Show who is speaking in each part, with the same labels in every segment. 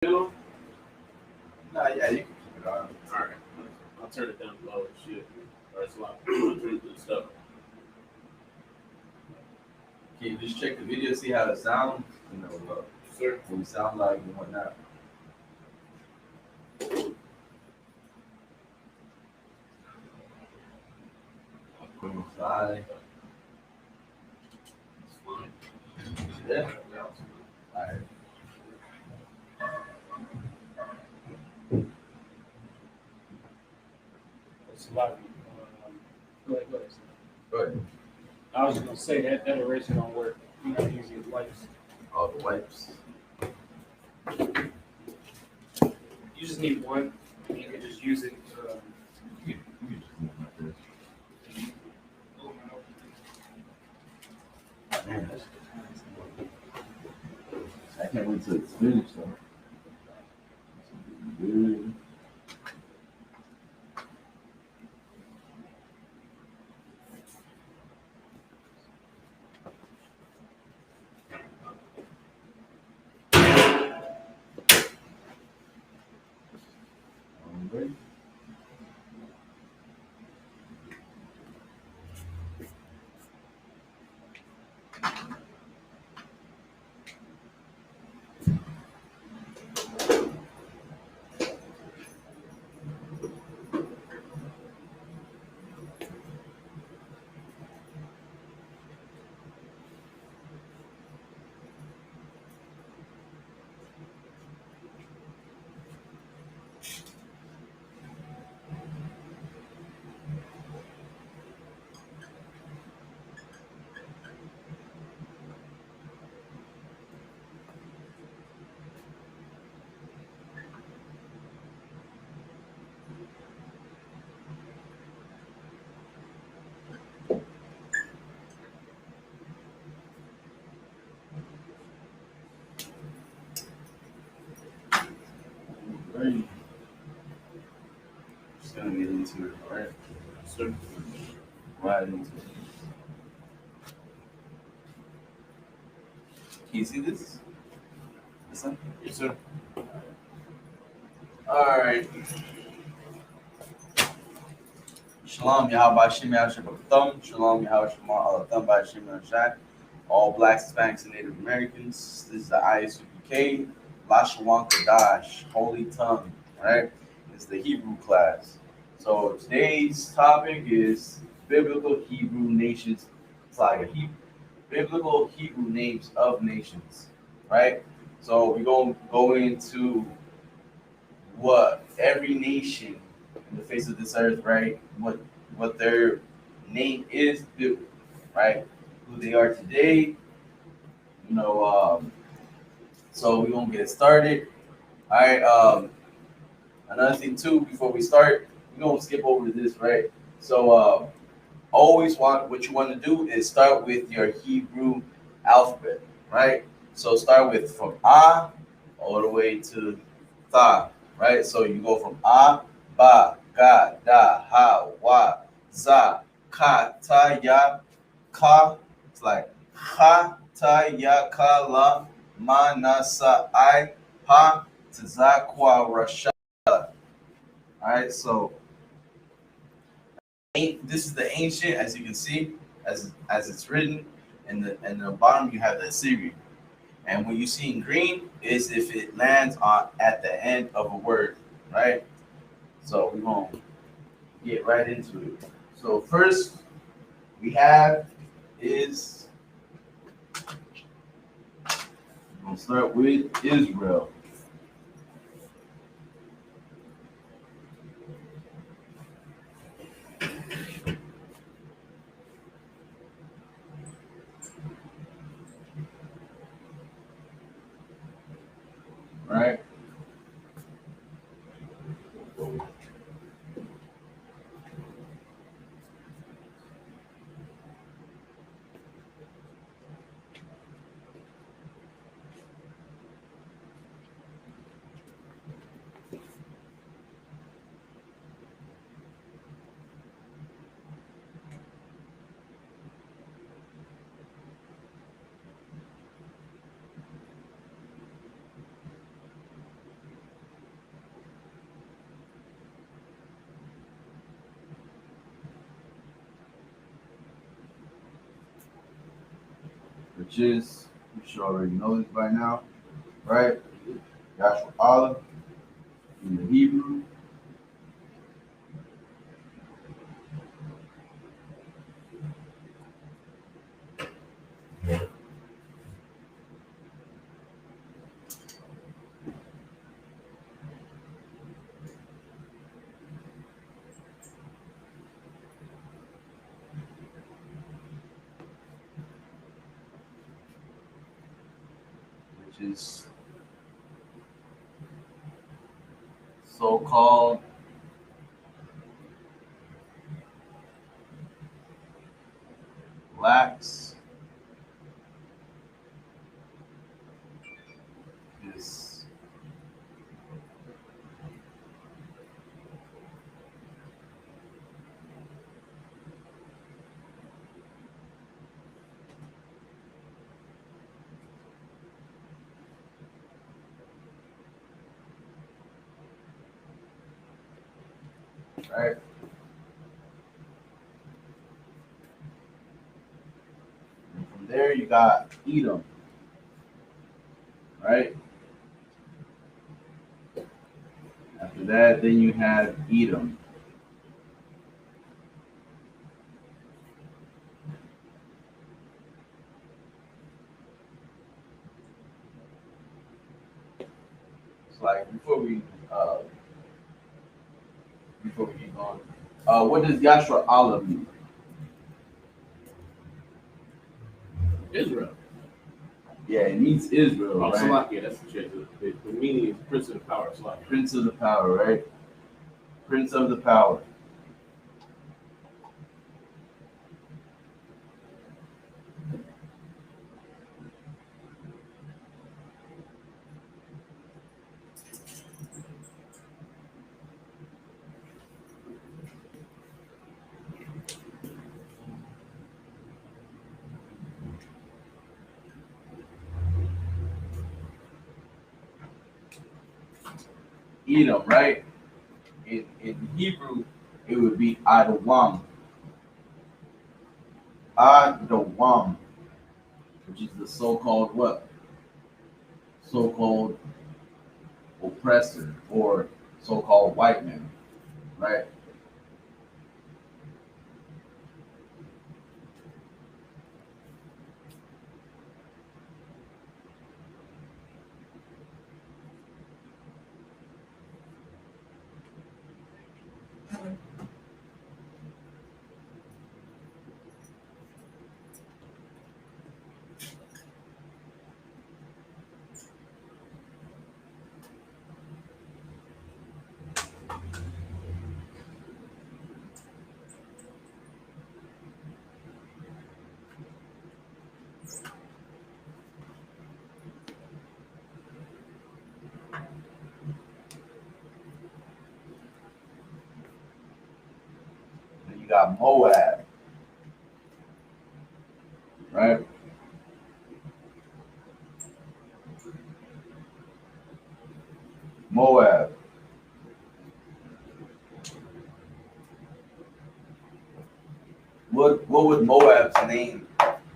Speaker 1: All
Speaker 2: Nah, yeah, you can keep it on.
Speaker 1: right, I'll turn it down low and shit. All right, so I'll turn the stuff.
Speaker 2: Can you just check the video, see how it sounds?
Speaker 1: Sir.
Speaker 2: What we sound like and whatnot. Put them aside.
Speaker 1: It's fine.
Speaker 2: Yeah.
Speaker 1: Yeah.
Speaker 2: All right.
Speaker 3: It's a lot. Go ahead, go ahead.
Speaker 2: Go ahead.
Speaker 3: I was just gonna say that eraser don't work. You gotta use your wipes.
Speaker 2: All the wipes.
Speaker 3: You just need one, and you can just use it.
Speaker 2: You can just move like this. Man, I can't wait till it's finished though. Good. Ready? Ready? Just gonna get into it, alright?
Speaker 1: Sir.
Speaker 2: Right into it. Can you see this? This one?
Speaker 1: Yes, sir.
Speaker 2: Alright. Shalom, Yahweh Shem Thumb. Shalom, Yahweh Shema Thumb by Shem Shai. All blacks, Hispanics, and Native Americans. This is the ISUPK, Lashawan Kadash, Holy Tongue, right? It's the Hebrew class. So today's topic is biblical Hebrew nations. It's like biblical Hebrew names of nations, right? So we're going to go into what every nation in the face of this earth, right? What their name is, right? Who they are today, you know. So we're gonna get started. All right. Another thing too, before we start, we're gonna skip over this, right? So always what you want to do is start with your Hebrew alphabet, right? So start with from A all the way to Tha, right? So you go from A, Ba, Ga, Da, Ha, Wa, Za, Ka, Ta, Ya, Ka. It's like Ha, Ta, Ya, Ka, La, Ma, Na, Sa, I, Ha, Tza, Kwa, Rasha. All right, so this is the ancient, as you can see, as it's written, and the bottom you have the Assyrian. And what you see in green is if it lands on at the end of a word, right? So we're gonna get right into it. So first we have is we're gonna start with Israel. Right? which is, you should already know this by now, right? Yashua Allah in the Hebrew. Which is so-called blacks is right. And from there you got Edom, right? After that, then you have Edom. It's like before we keep going, what does Yashua Allah mean?
Speaker 1: Israel.
Speaker 2: Yeah, it means Israel,
Speaker 1: Oh,
Speaker 2: right?
Speaker 1: Salakia, that's the shit. The meaning is Prince of the Power, Salakia.
Speaker 2: Prince of the power, right? Prince of the power. Edom, right? In Hebrew, it would be Adawam. Adawam, which is the so-called what? So-called oppressor or so-called white man, right? Then you got Moab, right? Moab. What would Moab's name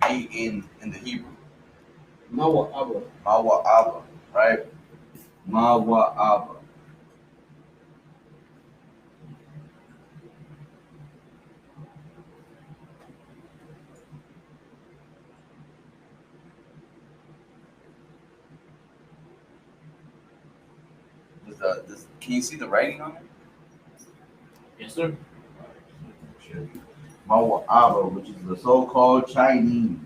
Speaker 2: be in the Hebrew?
Speaker 3: Mawa Abba.
Speaker 2: Mawa Abba, right? Mawa Abba. Can you see the writing on it?
Speaker 1: Yes, sir.
Speaker 2: Mawa Abba, which is the so-called Chinese,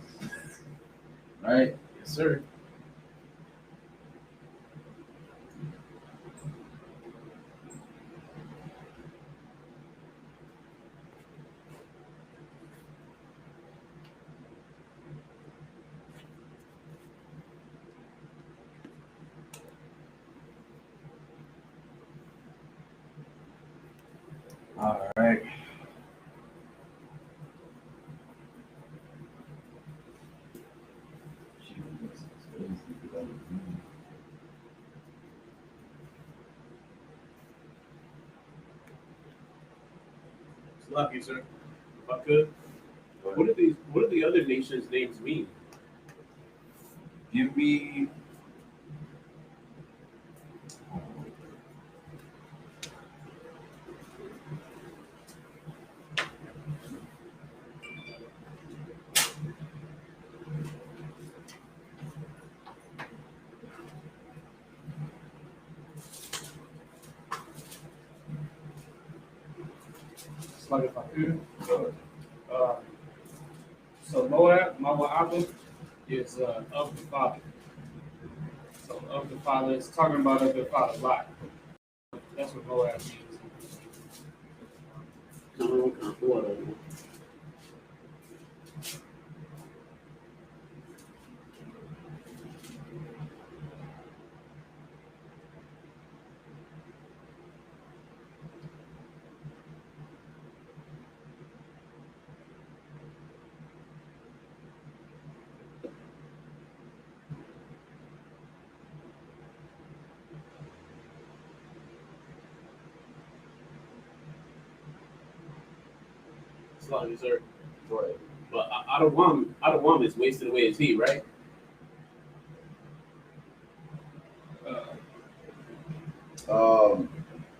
Speaker 2: right?
Speaker 1: Yes, sir.
Speaker 2: All right.
Speaker 1: Salakia, sir. If I could. What do the other nations' names mean?
Speaker 2: Give me.
Speaker 3: It's like if I could. Uh, so Moab is of the father. So of the father, it's talking about of the father Lot. That's what Moab means.
Speaker 1: Come on, come water. Sorry, sir.
Speaker 2: Go ahead.
Speaker 1: But Adawam is wasted away his heat, right?
Speaker 3: Uh,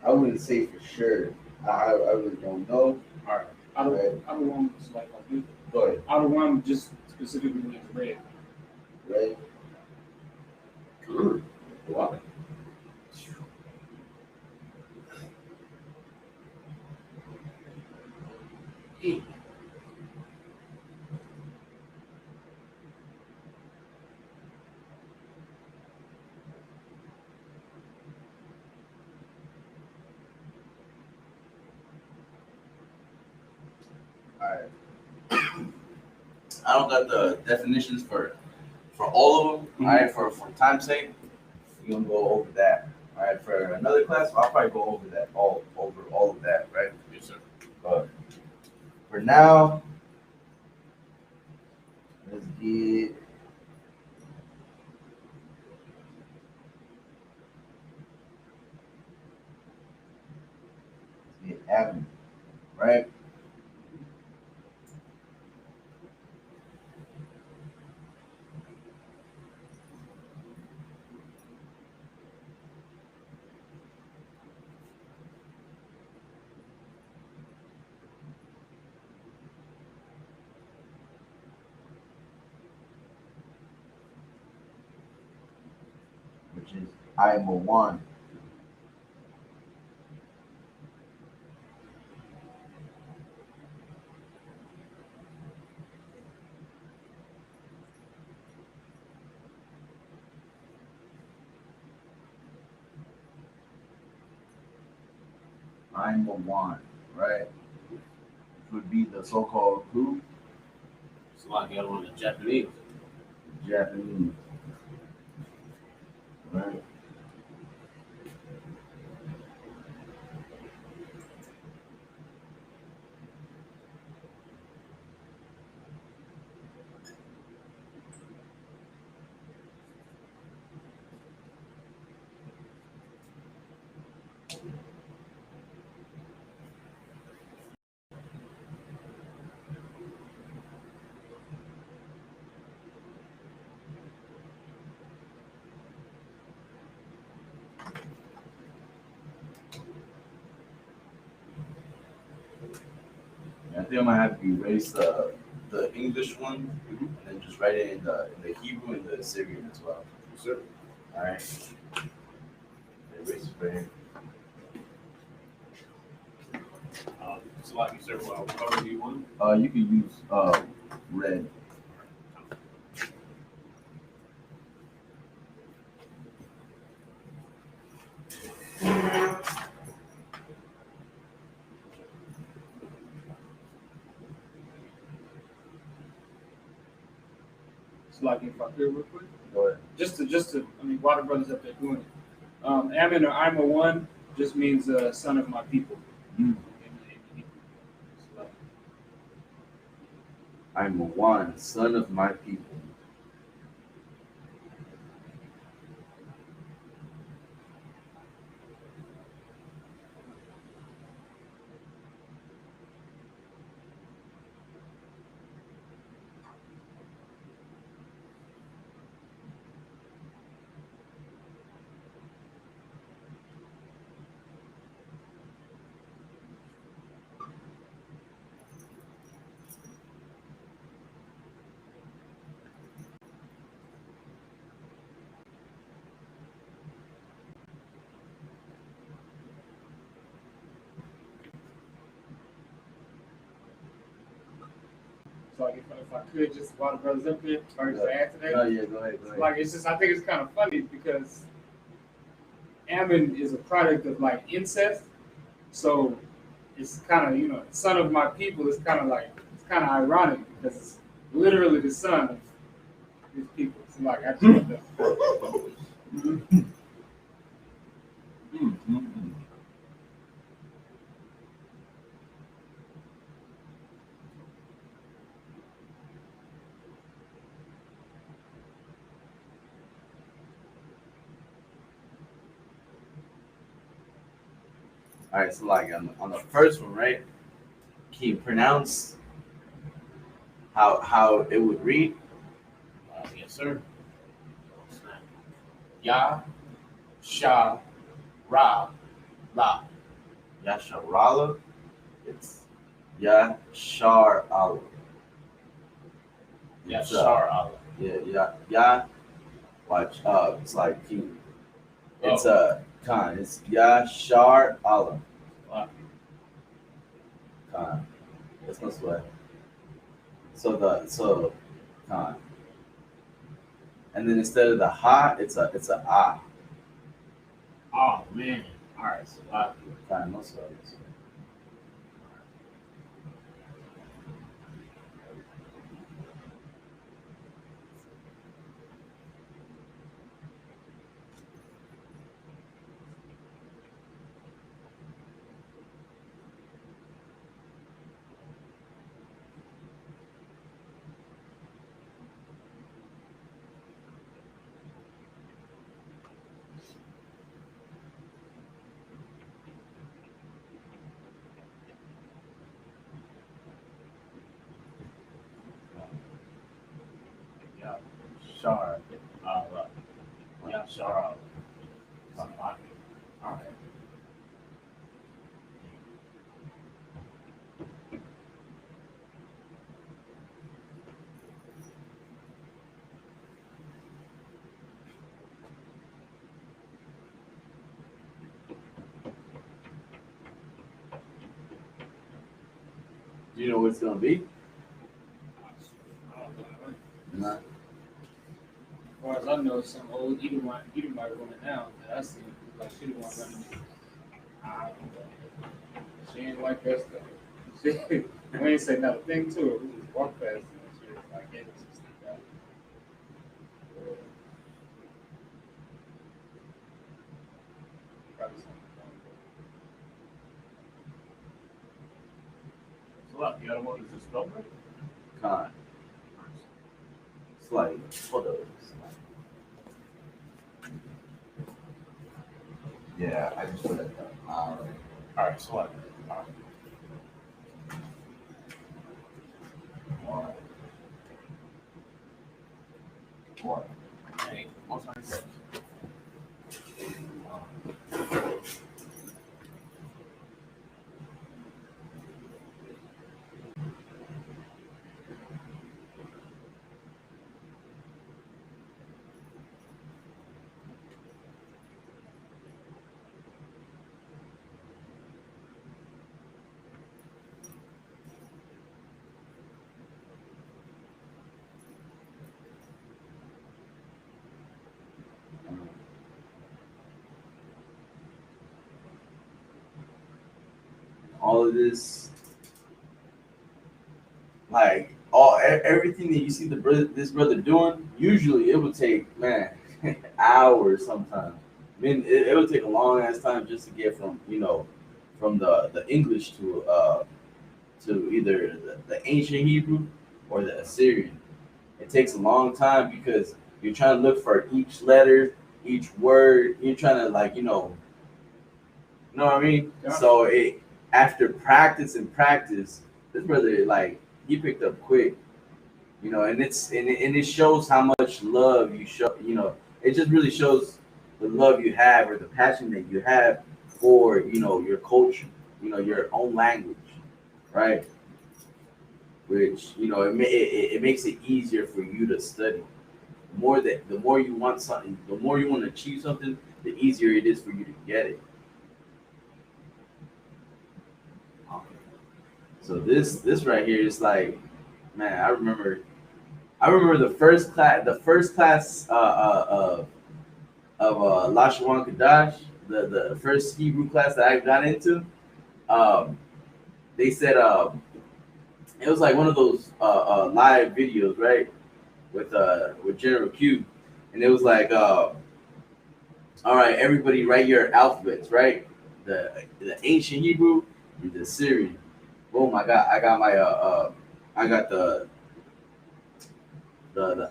Speaker 2: I wouldn't say for sure. I really don't know.
Speaker 3: all right. I don't.
Speaker 2: Right.
Speaker 3: I don't want to like you.
Speaker 2: Go ahead.
Speaker 3: I don't want just specifically when it's red.
Speaker 2: Right.
Speaker 1: Come on. Water.
Speaker 2: All right. I don't got the definitions for all of them.
Speaker 1: Mhm.
Speaker 2: All right. For time's sake, we're gonna go over that. All right. For another class, I'll probably go over that over all of that. Right.
Speaker 1: Yes, sir.
Speaker 2: But for now, let's get avenue. Right. Which is I am a one. I'm a one. Right. Which would be the so-called who?
Speaker 1: It's like the other one, the Japanese.
Speaker 2: Japanese. Right. I think I might have to erase the English one and then just write it in the Hebrew and the Syrian as well.
Speaker 1: Yes, sir.
Speaker 2: All right. Erase it right here.
Speaker 1: It's like you said, what color do you want?
Speaker 2: You can use red.
Speaker 3: It's like if I could real quick.
Speaker 2: Go ahead.
Speaker 3: Just to I mean, water brothers up there doing it. Ammon or I'm a one just means son of my people.
Speaker 2: Mm.
Speaker 3: It's like,
Speaker 2: I'm a one, son of my people.
Speaker 3: like if I could just while the brothers up here, if I could just add to that.
Speaker 2: Oh yeah, go ahead.
Speaker 3: Like it's just I think it's kind of funny because Ammon is a product of like incest, so it's kind of son of my people is kind of like it's kind of ironic because it's literally the son of these people. It's like I just love that.
Speaker 2: All right, so like on the first one, right? Can you pronounce how it would read?
Speaker 1: Yes, sir. Ya, Sha, Ra, La.
Speaker 2: Yasharala. It's Yashar Allah.
Speaker 1: Ya,
Speaker 2: It's,
Speaker 1: Shar, Allah.
Speaker 2: yeah. Watch. It's like King. It's Khan. It's Yashar Allah.
Speaker 1: Wow.
Speaker 2: Khan. That's no sweat. So Khan. And then instead of the ha, it's a ah.
Speaker 1: Oh, man. All right, so
Speaker 2: Khan, no sweat.
Speaker 1: Ya, Shar, Allah. Ya, Shar, Allah. All right.
Speaker 2: Do you know what it's gonna be? No.
Speaker 3: As far as I know, some old Edomite woman now that I see, like she the one running it. I don't know. She ain't like that stuff. She, we ain't say not a thing to her. We just walk past her and she was like, hey, this is the guy. Probably something.
Speaker 1: So what? The other one is the spell right?
Speaker 2: Khan. It's like photos. Yeah, I just put it down.
Speaker 1: All right, so what? All right.
Speaker 2: What?
Speaker 1: Hey, most nice.
Speaker 2: All of this, like everything that you see this brother doing, usually it would take hours sometimes. I mean, it would take a long ass time just to get from from the English to either the ancient Hebrew or the Assyrian. It takes a long time because you're trying to look for each letter, each word. You're trying to you know what I mean?
Speaker 3: Yeah.
Speaker 2: So after practice and practice, this brother he picked up quick, and it shows how much love you show. It just really shows the love you have or the passion that you have for your culture, your own language, right? Which it makes it easier for you to study. The more you want something, the more you want to achieve something, the easier it is for you to get it. So this right here is like man, I remember the first class of Lashawan Kadash, the first Hebrew class that I got into. Um, they said it was like one of those live videos, right? With General Q, and it was like, all right, everybody write your alphabets, right? The ancient Hebrew and the Syrian. Boom! I got my I got the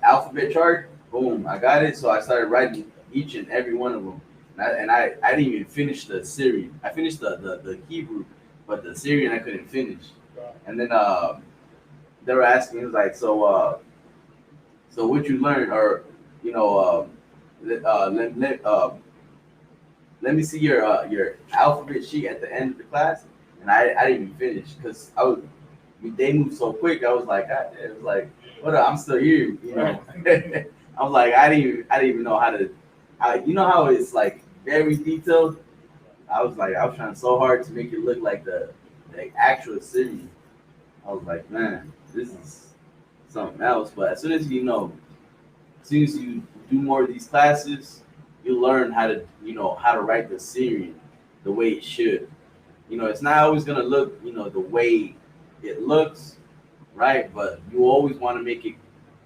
Speaker 2: alphabet chart. Boom! I got it. So I started writing each and every one of them, I didn't even finish the Syrian. I finished the Hebrew, but the Syrian I couldn't finish. And then they were asking me, it was like, so what you learned, or you know, let me see your alphabet sheet at the end of the class, and I didn't even finish because they moved so quick. I was like, it was like, what up? I'm still here, you know. I was like, I didn't even know how to, you know how it's like very detailed. I was trying so hard to make it look like the actual series. I was like, man, this is something else. But as soon as as soon as you do more of these classes, you learn how to write the Syrian the way it should. It's not always gonna look, the way it looks, right? But you always want to make it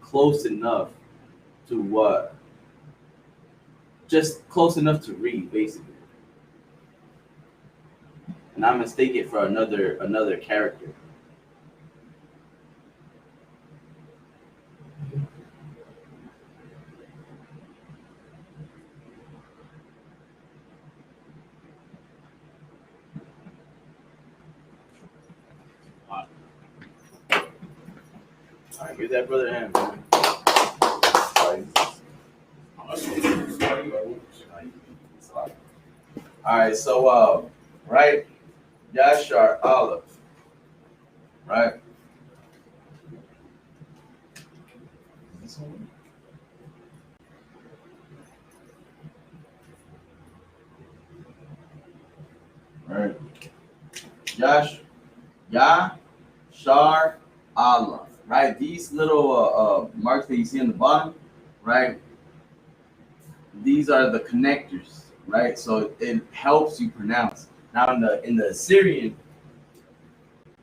Speaker 2: close enough to what, just close enough to read, basically. And I mistake it for another character. All right, give that brother a hand, man. All right, so right, Yashar Olive, right? This one? Right. Yashar Olive, right? These little marks that you see on the bottom, right? These are the connectors, right? So it helps you pronounce. Now in the Assyrian,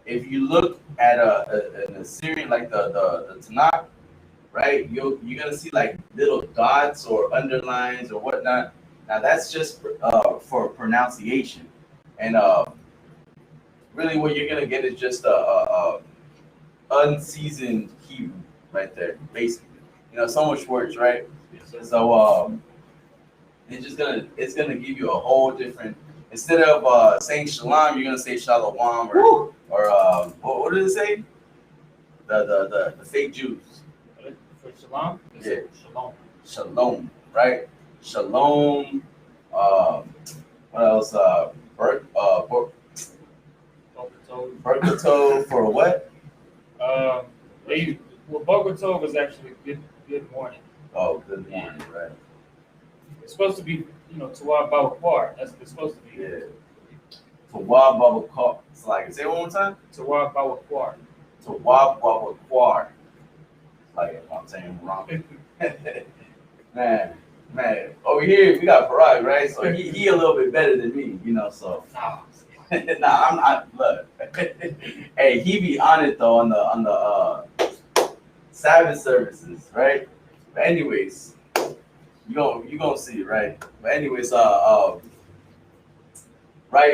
Speaker 2: if you look at an Assyrian like the Tanakh, right, you're gonna see like little dots or underlines or whatnot. Now that's just for pronunciation, and really what you're gonna get is just a unseasoned Hebrew right there, basically. So much words, right? So it's gonna give you a whole different. Instead of saying shalom, you're gonna say shalom, or what did it say? The fake Jews.
Speaker 3: For shalom?
Speaker 2: Yeah.
Speaker 3: Shalom.
Speaker 2: Shalom, right? Shalom. What else? Berkatov for what?
Speaker 3: Boker Tov is actually good morning.
Speaker 2: Oh, good morning, right?
Speaker 3: It's supposed to be, Tawab Bawakwar. That's what it's supposed to be.
Speaker 2: Yeah. Tawab Bawakwar. It's like, say it one more time.
Speaker 3: Tawab Bawakwar.
Speaker 2: Tawab Bawakwar. Like I'm saying wrong. man. Over here we got Parag, right? So he a little bit better than me, So nah, I'm not. Look, hey, he be on it though on the Sabbath services, right? But anyways, you gonna see, right? But anyways, right,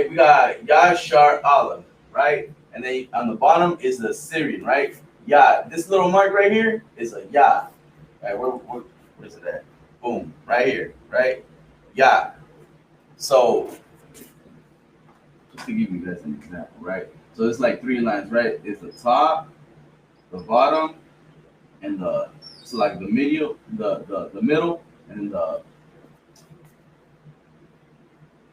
Speaker 2: we got Yashar Olive, right? And then on the bottom is the Syrian, right? Yeah, this little mark right here is a Ya. Right, where's it at? Boom, right here, right? Ya. So, just to give you guys an example, right? So it's like 3 lines, right? It's the top, the bottom, and like the middle, the middle, and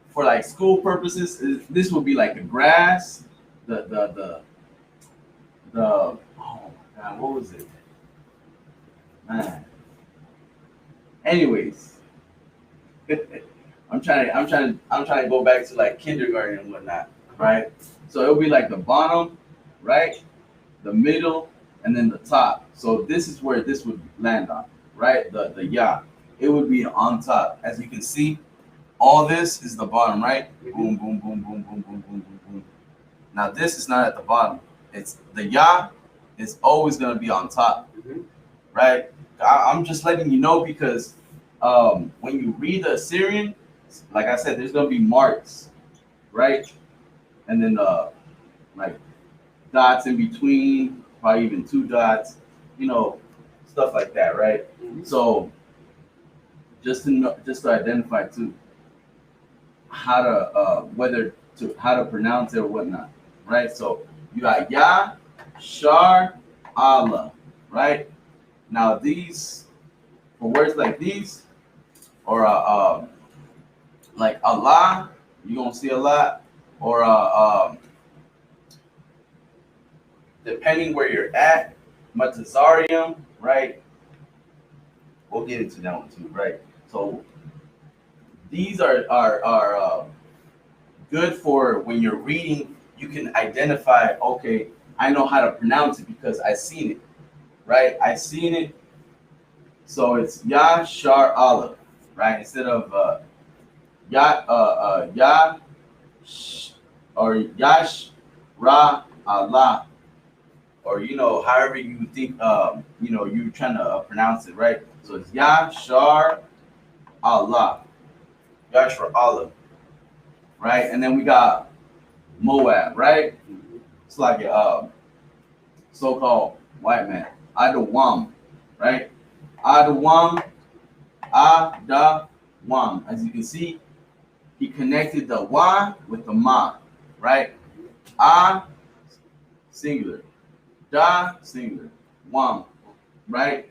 Speaker 2: for like school purposes, this would be like the grass, the oh my god, what was it? Man. Anyways, I'm trying to go back to like kindergarten and whatnot, right? So it'll be like the bottom, right? The middle, and then the top. So this is where this would land on, right? The ya. It would be on top. As you can see, all this is the bottom, right? Boom, boom, boom, boom, boom, boom, boom, boom, boom. Now this is not at the bottom. It's the ya is always gonna be on top, right? I'm just letting you know because when you read the Assyrian, like I said, there's gonna be marks, right? And then like dots in between, probably even 2 dots, you know, stuff like that, right? So just to know, just to identify too how to how to pronounce it or whatnot, right? So you got Ya, Shar, Allah, right? Now these for words like these or like Allah, you're gonna see a lot, or depending where you're at, Matazarium, right? We'll get into that one too, right? So these are good for when you're reading. You can identify. Okay, I know how to pronounce it because I seen it, right? I seen it. So it's Ya Shar Allah, right? Instead of Ya or Yash Ra Allah, or however you think you're trying to pronounce it, right? So it's Yashar Allah, Yashar Allah, right? And then we got Moab, right? It's like a so-called white man, Adawam, right? Adawam, Adawam. As you can see, he connected the wa with the ma, right? A singular, da singular, wam, right?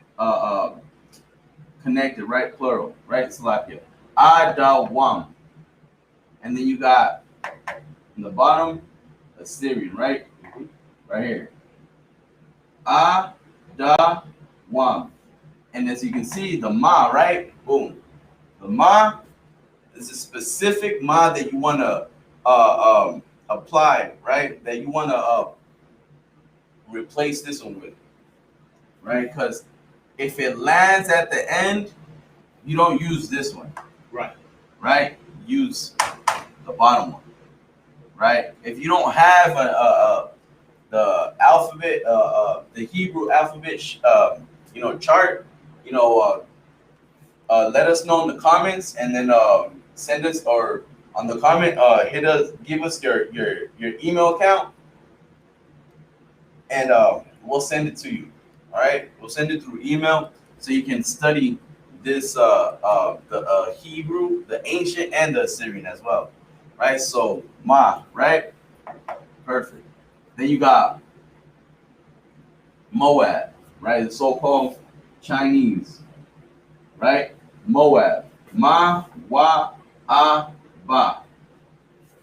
Speaker 2: Connected, right? Plural, right? Salakia. Adawam. And then you got in the bottom, Assyrian, right? Right here. Adawam. And as you can see, the ma, right? Boom. The ma is a specific ma that you want to apply, right? That you want to replace this one with, right? Because if it lands at the end, you don't use this one, right? Use the bottom one, right? If you don't have the alphabet, the Hebrew alphabet, chart, let us know in the comments, and then send us, or on the comment, give us your email account, and we'll send it to you. All right, we'll send it through email so you can study this the Hebrew, the ancient, and the Assyrian as well. Right, so Ma, right? Perfect. Then you got Moab, right? The so-called Chinese, right? Moab. Ma, wa, a, ba.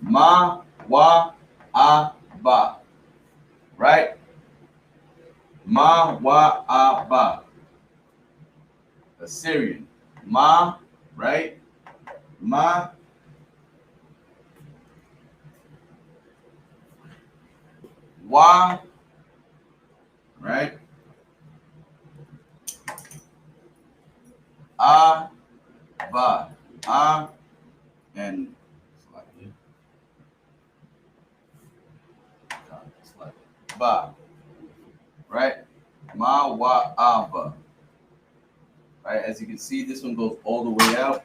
Speaker 2: Ma, wa, a, ba. Right? Ma, wa, a, ba. Assyrian. Ma, right? Ma, wa, right? A, ba. A, and ba. Right? Ma, wa, a, ba. Right? As you can see, this one goes all the way out.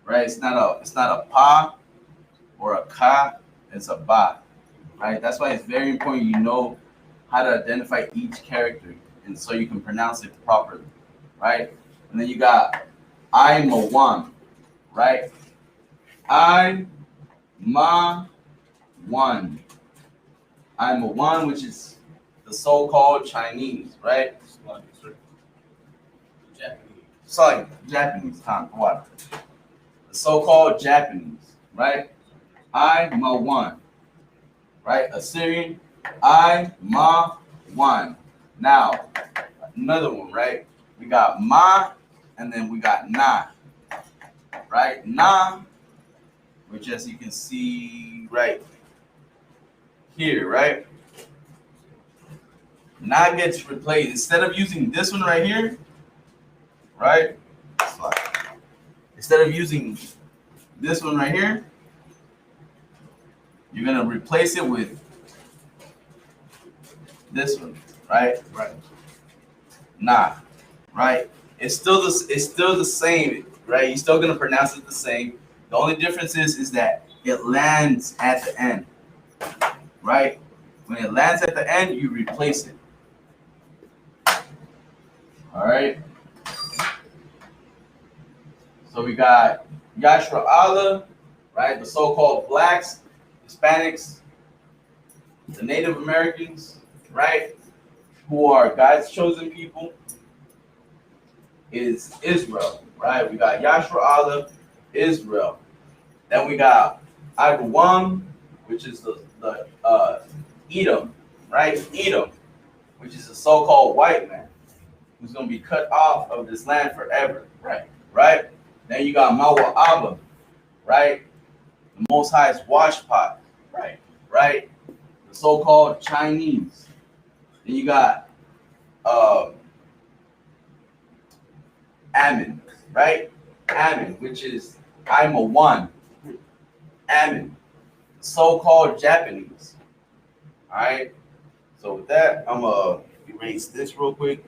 Speaker 2: Right? It's not a pa or a ka, it's a ba. Right? That's why it's very important you know how to identify each character, and so you can pronounce it properly. Right? And then you got I Mawan, right? I Ma One. I Mawan, which is the so-called Chinese, right? Sorry, Japanese, huh? What? The so-called Japanese, right? I Ma One, right? Assyrian, I Ma One. Now, another one, right? We got Ma, and then we got Na, right? Na, which as you can see right here, right? Now gets replaced. Instead of using this one right here, right? Instead of using this one right here, you're gonna replace it with this one, right?
Speaker 3: Right.
Speaker 2: Nah, right? It's still the same, right? You're still gonna pronounce it the same. The only difference is that it lands at the end, right? When it lands at the end, you replace it. All right. So we got Yashra Allah, right? The so-called blacks, Hispanics, the Native Americans, right? Who are God's chosen people, is Israel, right? We got Yashra Allah, Israel. Then we got Agawam, which is the Edom, right? Edom, which is the so-called white man who's gonna be cut off of this land forever, right? Then you got Mawa'aba, right? The Most High's washpot, right? The so-called Chinese. Then you got Ammon, right? Ammon, which is I'm a one. Ammon, the so-called Japanese. All right. So with that, I'm gonna erase this real quick.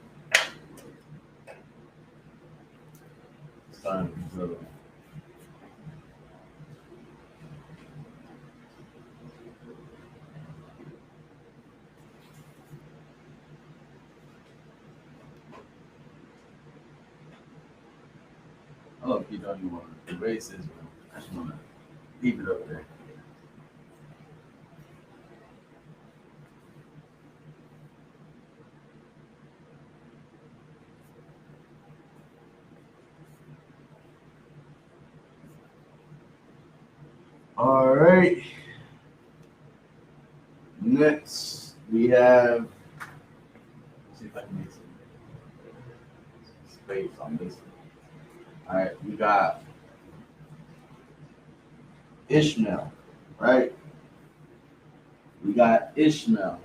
Speaker 2: Oh, if you don't even want to erase this, I just want to leave it up there. All right. Next, we have. Let's see if I can make some space on this one. All right, we got Ishmael, right? We got Ishmael.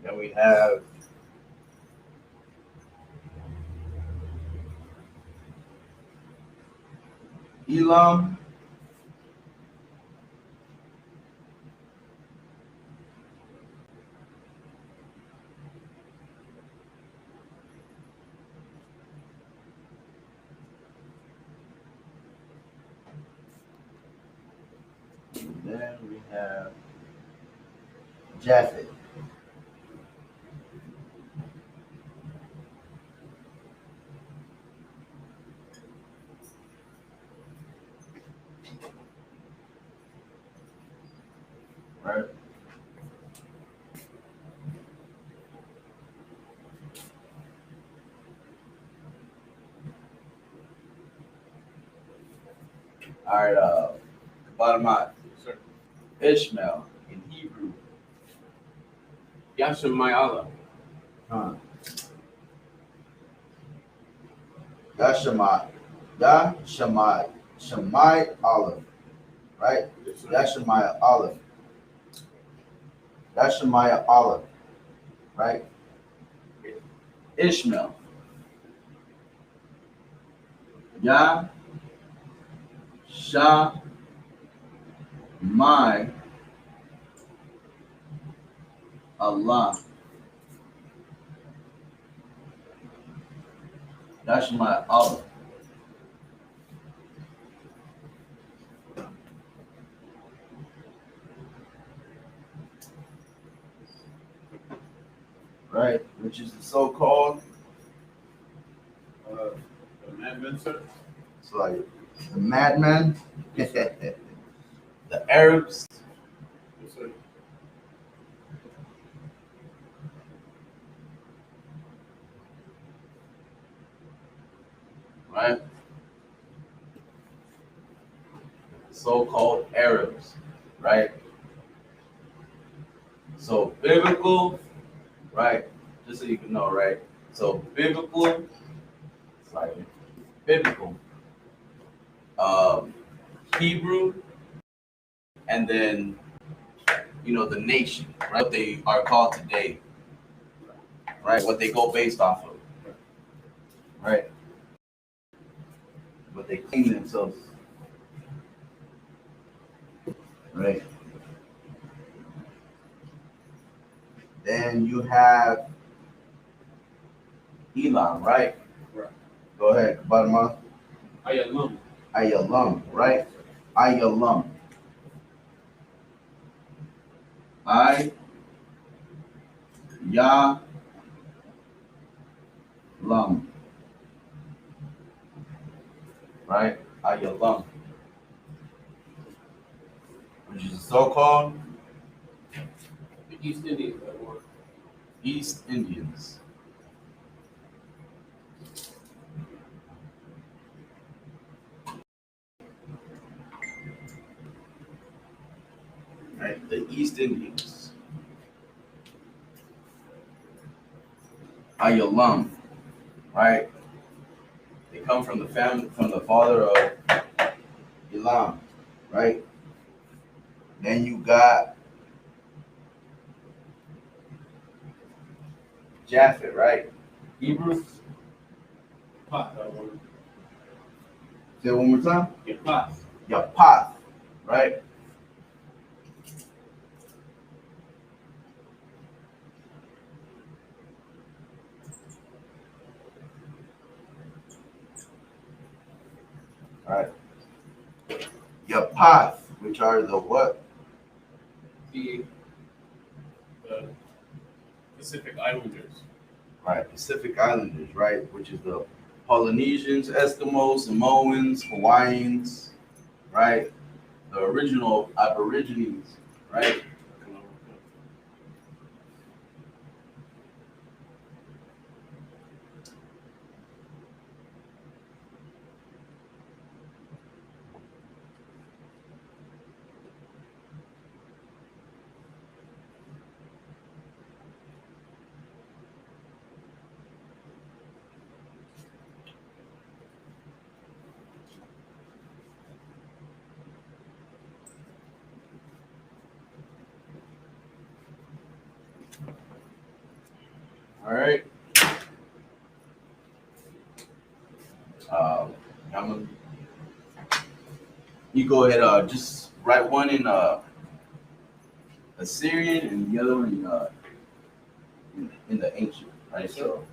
Speaker 2: Then we have Elam. And then we have Japhet. Right? All right, bottom line. Ishmael in Hebrew.
Speaker 1: Yashamayala.
Speaker 2: Huh. Shamai Olive, right? Yashemai Olive. Yashemai Olive, right? Ishmael. Yah Shah My Allah. That's my Allah. Right, which is the so-called
Speaker 1: The madman, sir.
Speaker 2: it's like the madman, the Arabs,
Speaker 1: Yes, sir.
Speaker 2: right? So-called Arabs, right? So biblical, right? Just so you can know, right? So biblical, it's like biblical, um, Hebrew, and then the nation, right? What they are called today, right? What they go based off of, right? What they claim themselves, right? Then you have Elam, right?
Speaker 1: Right.
Speaker 2: Go ahead, Badma.
Speaker 1: Ayalum.
Speaker 2: Ayalum, right? Ayalum. I Ya Lum, right? Ayalum, which is so-called
Speaker 1: The East Indians that were.
Speaker 2: East Indians, right? The East Indians. Ayalum, right? They come from the family, from the father of Elam, right? Then you got Japhet, right? Hebrew.
Speaker 1: Pot, that word.
Speaker 2: Say it one more time.
Speaker 1: Yeah, pot.
Speaker 2: Yapath, right? Right. Yapath, which are the what?
Speaker 1: The Pacific Islanders.
Speaker 2: Right, Pacific Islanders, right? Which is the Polynesians, Eskimos, Samoans, Hawaiians, right? The original Aborigines, right? All right. Um, I'm gonna, you go ahead. Just write one in Assyrian and the other one in the ancient, right? So,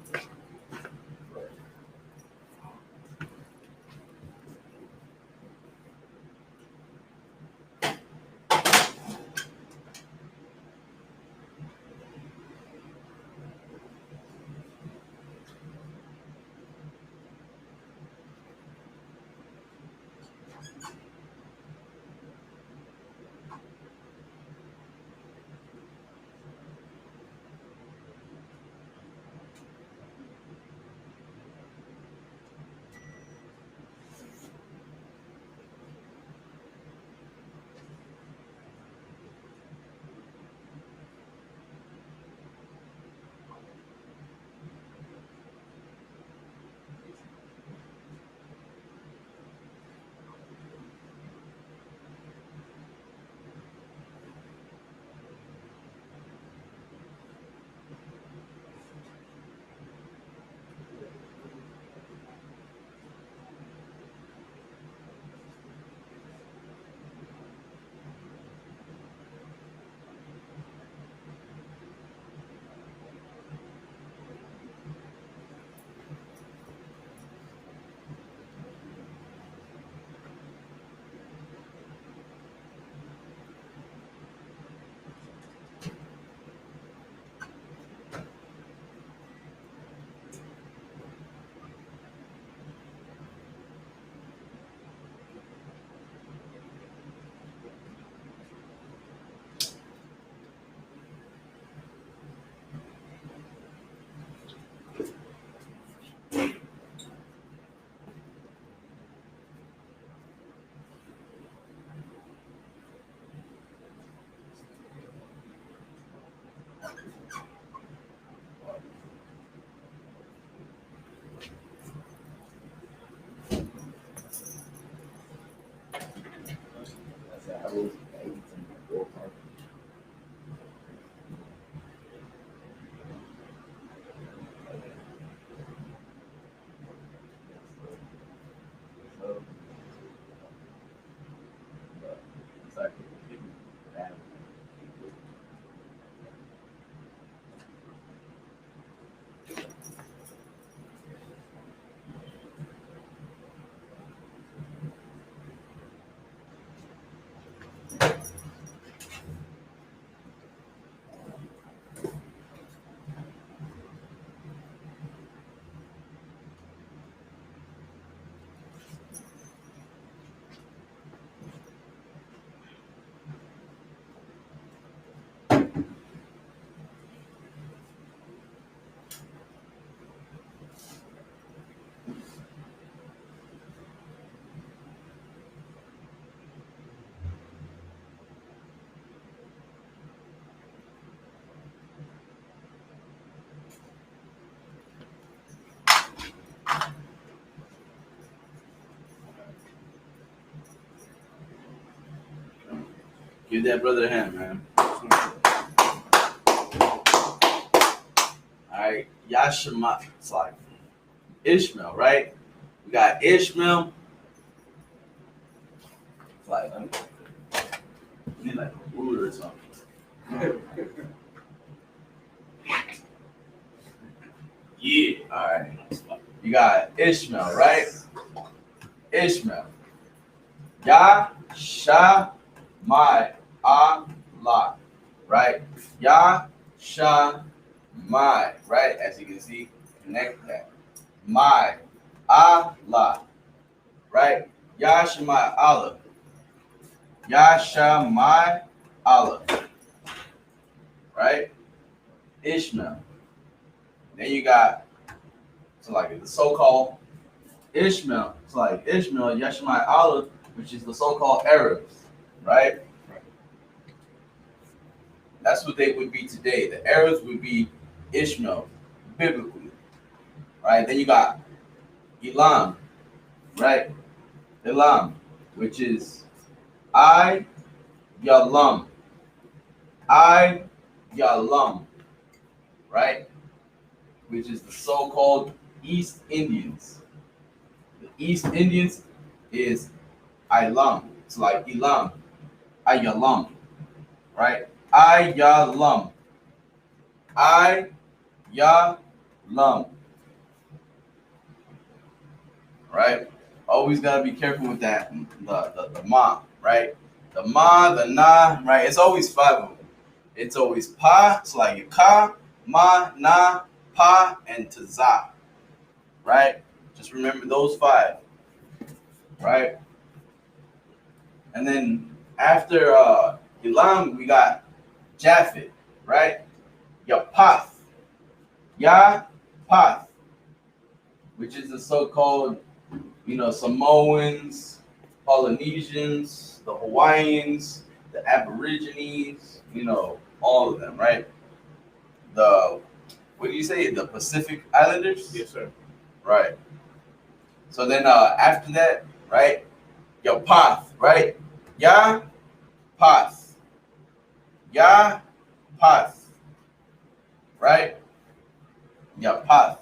Speaker 2: Give that brother a hand, man. Alright, Yashima, it's like Ishmael, right? We got Ishmael. It's like, I need like a ruler or something. Yeah, alright. You got Ishmael, right? Ishmael. Yashamai Allah, right? Yashamai, right? As you can see, connect that. My Allah, right? Yashamai Allah. Yashamai Allah, right? Ishmael. Then you got, so like the so-called Ishmael. It's like Ishmael, Yashmai Allah, which is the so-called Arabs, right? That's what they would be today. The Arabs would be Ishmael, biblically, right? Then you got Elam, right? Elam, which is I Yalam, I Yalam, right? Which is the so-called East Indians. The East Indians is Ilam. It's like Elam, Ayalam, right? Ayalam, Ayalam, right? Always gotta be careful with that. The ma, right? The ma, the na, right? It's always five of them. It's always pa. It's like ka, ma, na, pa, and taza, right? Just remember those five, right? And then after Elam, we got Japhet, right? Yapath, Yapath, which is the so-called, Samoans, Polynesians, the Hawaiians, the Aborigines, all of them, right? What do you say? The Pacific Islanders?
Speaker 1: Yes, sir.
Speaker 2: Right. So then after that, right? Yapath, right? Yapath. Yapath. Right? Yapath.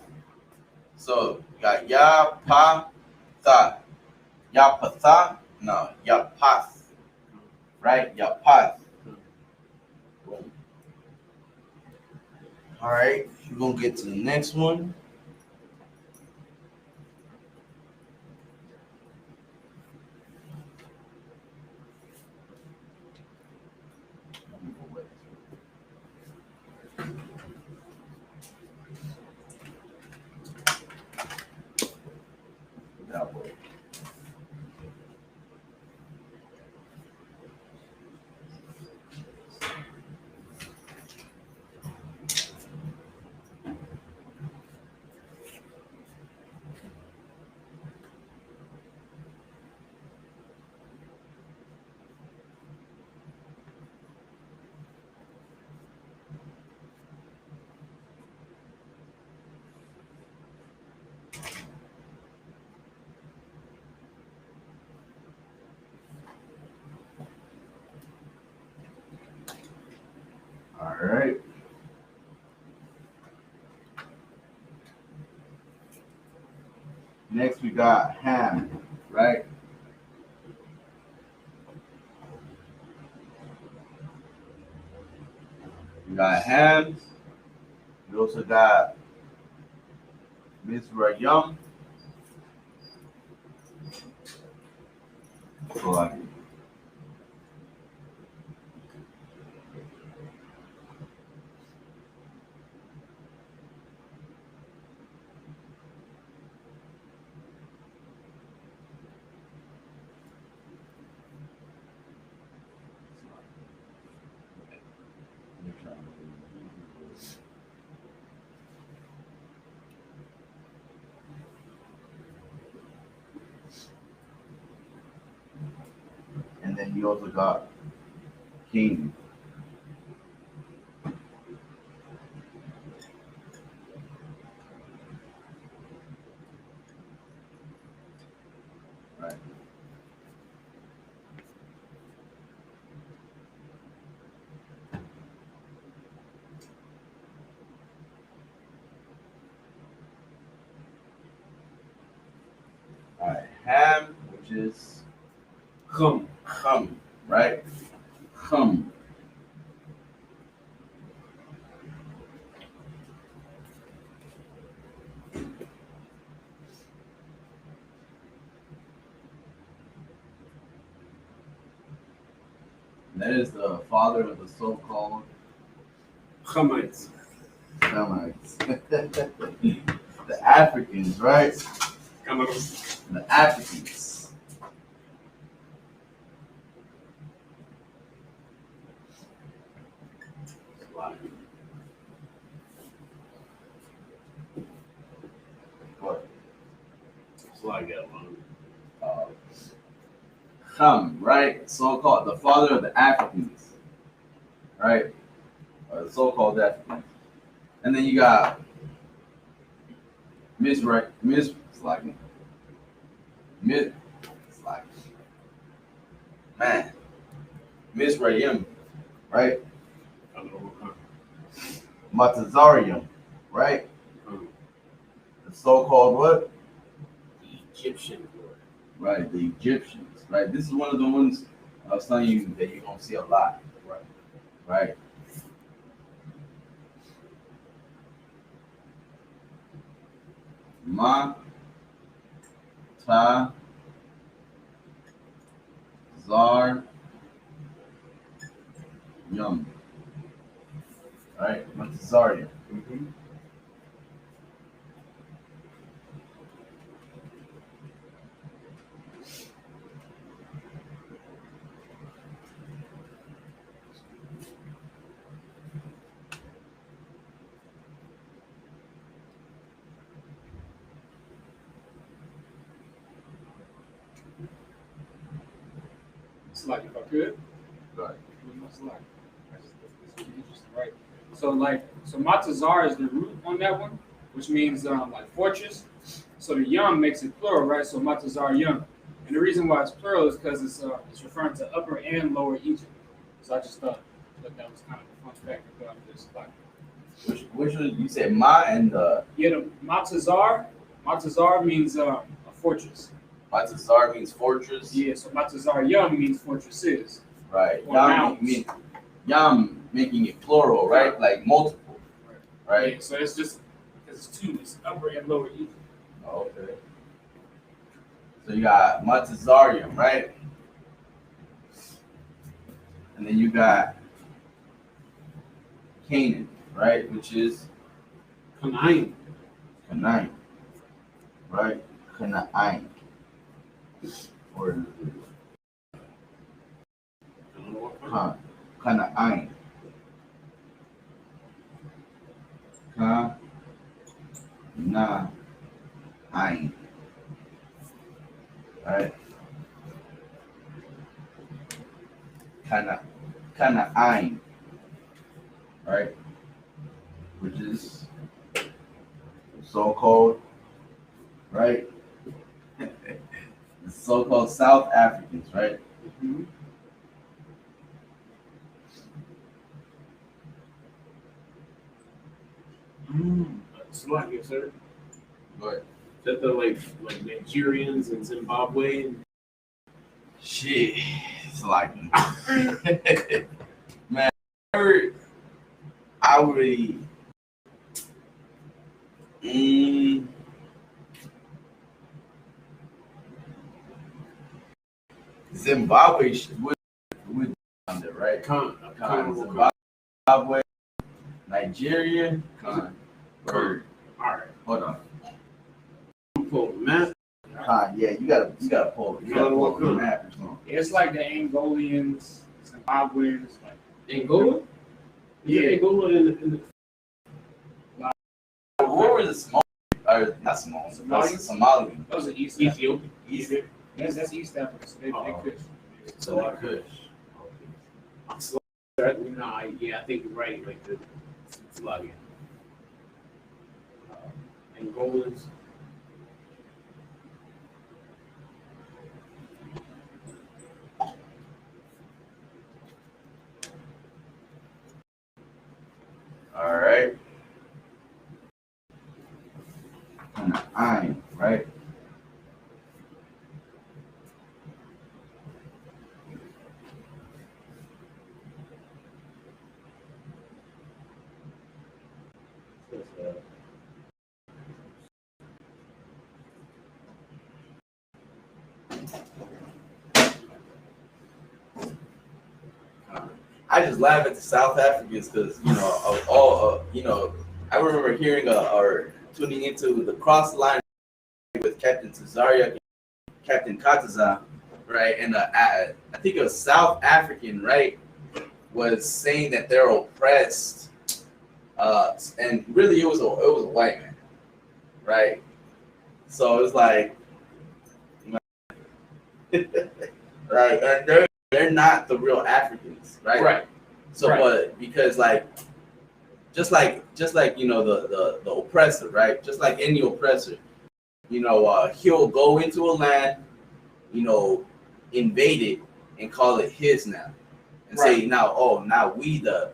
Speaker 2: So you got Yapatha. Yapatha? No, Yapath. Right? Yapath. Boom. All right, we're going to get to the next one. All right. Next, we got Ham, right? We got Ham. We also got Mizraim. So like, and then you also got King. Right. All right. Ham, which is
Speaker 3: Chum.
Speaker 2: Chum, right? Chum. That is the father of the so-called
Speaker 3: Chumites.
Speaker 2: Semites. The Africans, right?
Speaker 3: Come on.
Speaker 2: The Africans. What?
Speaker 1: So I got one.
Speaker 2: Ham, right? So-called the father of the Africans, right? Or the so-called Africans. And then you got Mizraim, man, Mizraim, right? Matazarium, right? The so-called what?
Speaker 1: The Egyptian Lord.
Speaker 2: Right, the Egyptians, right? This is one of the ones I was telling you that you're gonna see a lot, right? Ma, ta, zar, yum, right? Matazarium.
Speaker 3: Mm-hmm. It's like if I could.
Speaker 2: Right.
Speaker 3: It's like that's really interesting, right? So Matazar is the root on that one, which means like fortress. So the yum makes it plural, right? So Matazar yum. And the reason why it's plural is because it's referring to Upper and Lower Egypt. So I just thought that was kind of a fun fact about this. Like,
Speaker 2: Which one you said Ma and the
Speaker 3: yeah, the Matazar means a fortress.
Speaker 2: Matazar means fortress.
Speaker 3: Yeah, so Matazar yum means fortresses.
Speaker 2: Right.
Speaker 3: Or
Speaker 2: Yam
Speaker 3: mounds.
Speaker 2: yam making it plural, right? Like multiple. Right.
Speaker 3: Yeah, so it's just because it's two, it's Upper and Lower Egypt.
Speaker 2: Okay. So you got Matazarium, right? And then you got Canaan, right? Which is
Speaker 3: Canaan.
Speaker 2: Canaan, right? Canaan. Or Canaan. Canaan. Right? Canaan. Right? Which is so-called, right? The so-called South Africans, right?
Speaker 3: Mm-hmm.
Speaker 1: Slovakia, sir.
Speaker 2: Go ahead.
Speaker 1: Is that the like Nigerians and Zimbabwe?
Speaker 2: Shit, it's like, man, I really, Zimbabwe would under right? Zimbabwe, Nigeria,
Speaker 1: All right.
Speaker 2: Hold on.
Speaker 1: Pull the map.
Speaker 2: Yeah, you gotta pull it. You gotta pull the map or something.
Speaker 3: It's like the Angolians, Zimbabweans, like
Speaker 1: Angola?
Speaker 3: Yeah.
Speaker 1: Angola in the
Speaker 2: Where was it? Small? Or not small? Somali.
Speaker 3: those are East
Speaker 1: Ethiopia.
Speaker 2: East.
Speaker 3: That's East Africa. So they could.
Speaker 2: So I could.
Speaker 1: Yeah, I think you're right. Like the Slovakia. Angolans.
Speaker 2: All right. Right? I just laugh at the South Africans because of all I remember hearing or tuning into the cross line with Captain Cesaria, Captain Kataza, right, and I think it was South African, right, was saying that they're oppressed, and really it was a white man, right? So it was like, right, and they're not the real Africans, right?
Speaker 1: Right.
Speaker 2: So,
Speaker 1: Right.
Speaker 2: but because just like the oppressor, right? Just like any oppressor, he'll go into a land, invade it and call it his now, and say now we the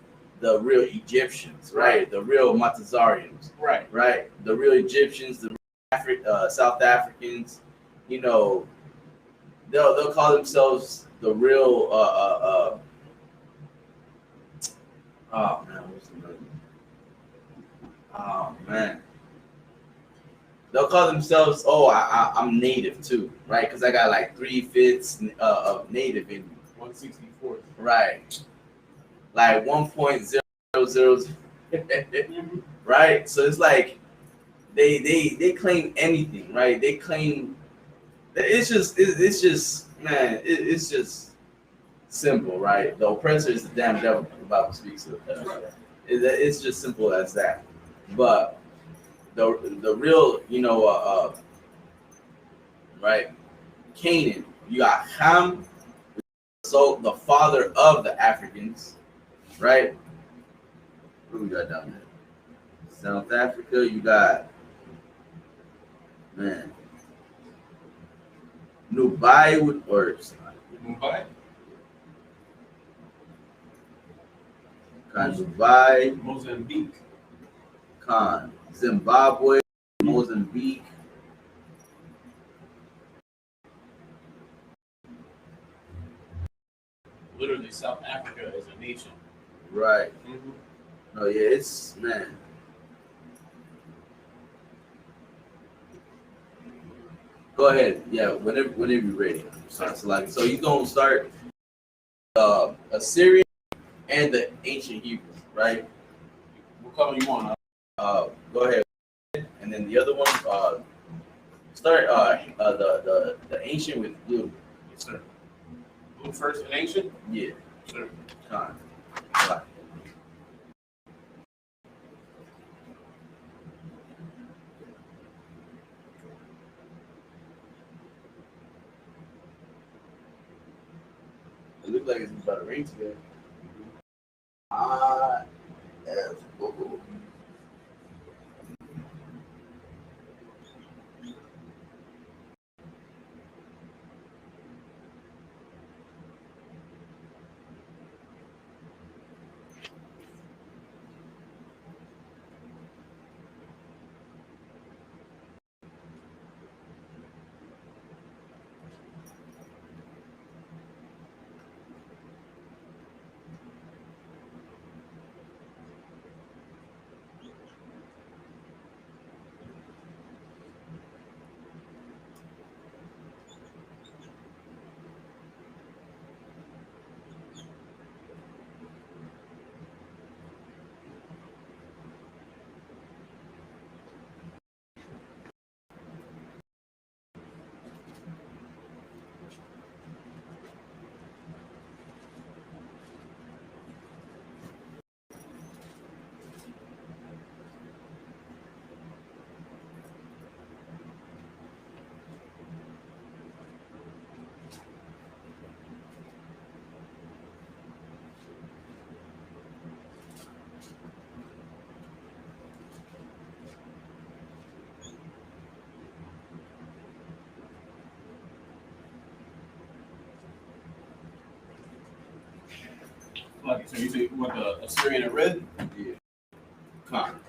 Speaker 2: real Egyptians, right? The real Matazarians, right? The real Egyptians, the South Africans, they'll call themselves the real oh man, what's the name? Oh man, they'll call themselves I'm native too, right? Because I got like 3/5 of native in me.
Speaker 1: 164.
Speaker 2: Right, like 1.000, right? So it's like they claim anything, right? They claim it's just man, it's just simple, right? The oppressor is the damn devil. The Bible speaks of. It's just simple as that. But the real, right? Canaan. You got Ham, so the father of the Africans, right? What do we got down there? South Africa. You got man, Nubai with words.
Speaker 1: Mumbai?
Speaker 2: Dubai,
Speaker 1: Mozambique.
Speaker 2: Zimbabwe, Mozambique.
Speaker 1: Literally, South Africa is a nation.
Speaker 2: Right.
Speaker 1: Mm-hmm.
Speaker 2: Oh yeah, it's man. Go ahead. Yeah, whenever you're ready. So you're gonna start Assyrian and the ancient Hebrew, right?
Speaker 1: What color you want?
Speaker 2: Go ahead. And then the other one, start the ancient with blue.
Speaker 1: Yes, sir. Blue first and ancient?
Speaker 2: Yeah.
Speaker 1: Sure.
Speaker 2: Right. It looks like it's about to rain today. Yes. Ooh.
Speaker 1: Like, so you say what the Assyrian in red?
Speaker 2: Yeah.
Speaker 1: Con.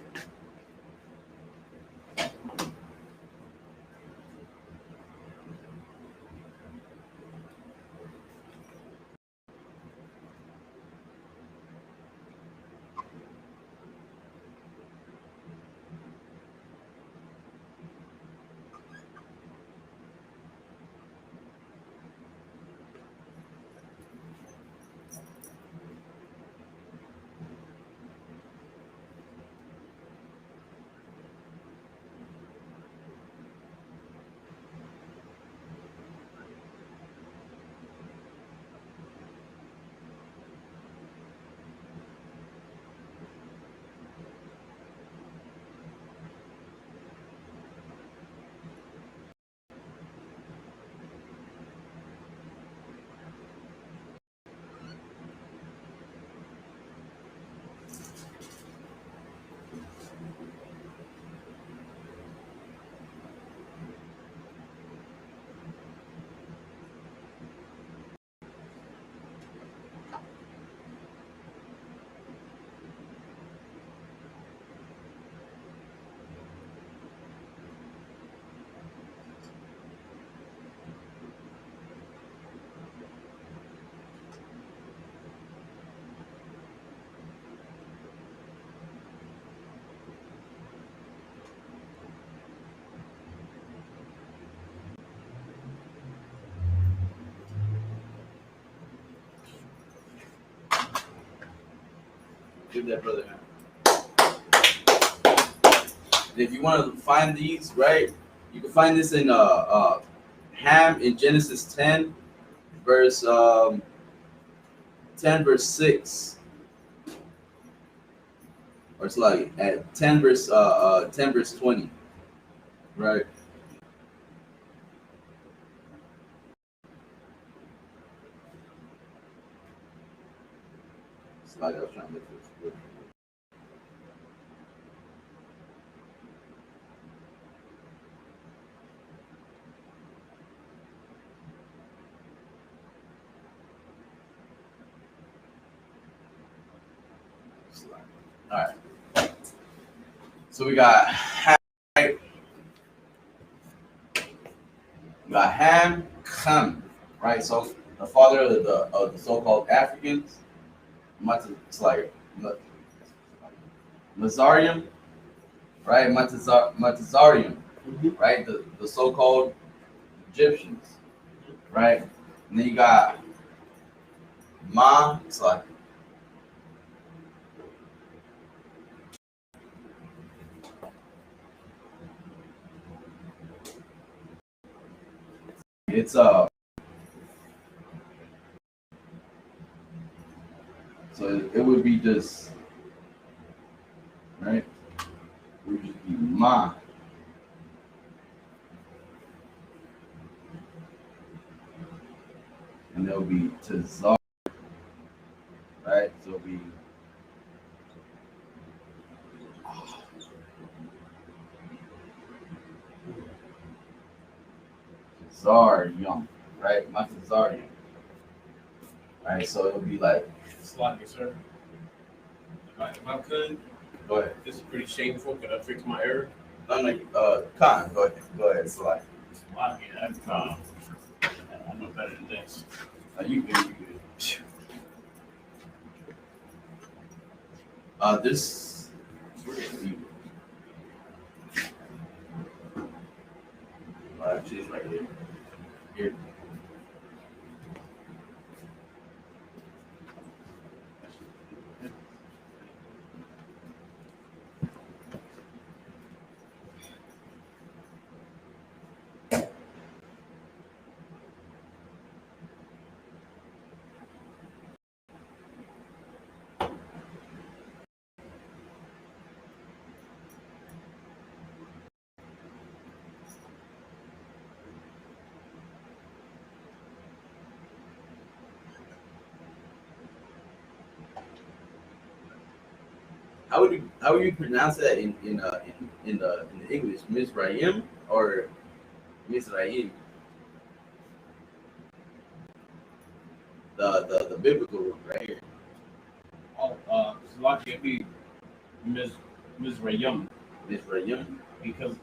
Speaker 2: Give that brother hand. If you want to find these, right, you can find this in Ham in Genesis 10, verse 10 verse 6. Or it's like at 10 verse 20. Right. It's like I was trying to look for this. All right. So we got Ham, right? We got Ham, Ham, right? So the father of the so-called Africans, it's like Mazarium, right? Matazarium, right? The so-called Egyptians, right? And then you got Ma, it's like it's so it would be just right. It would just be Ma, and there'll be Tazar, right? So it'll be Tazarium, right? Matazarium, right? So it'll be like
Speaker 1: Sloppy, sir. If I could,
Speaker 2: go ahead.
Speaker 1: this is pretty shameful. Could I fix my error?
Speaker 2: I'm like Khan, go ahead, Salaki.
Speaker 1: Sloppy, I know better than this.
Speaker 2: You good, you good. This actually it's right here. Here. How would you pronounce that in the English? Mizraim or Mizraim? The biblical one right here.
Speaker 1: lucky to be Ms. Rayum
Speaker 2: Miss Rayum.
Speaker 1: because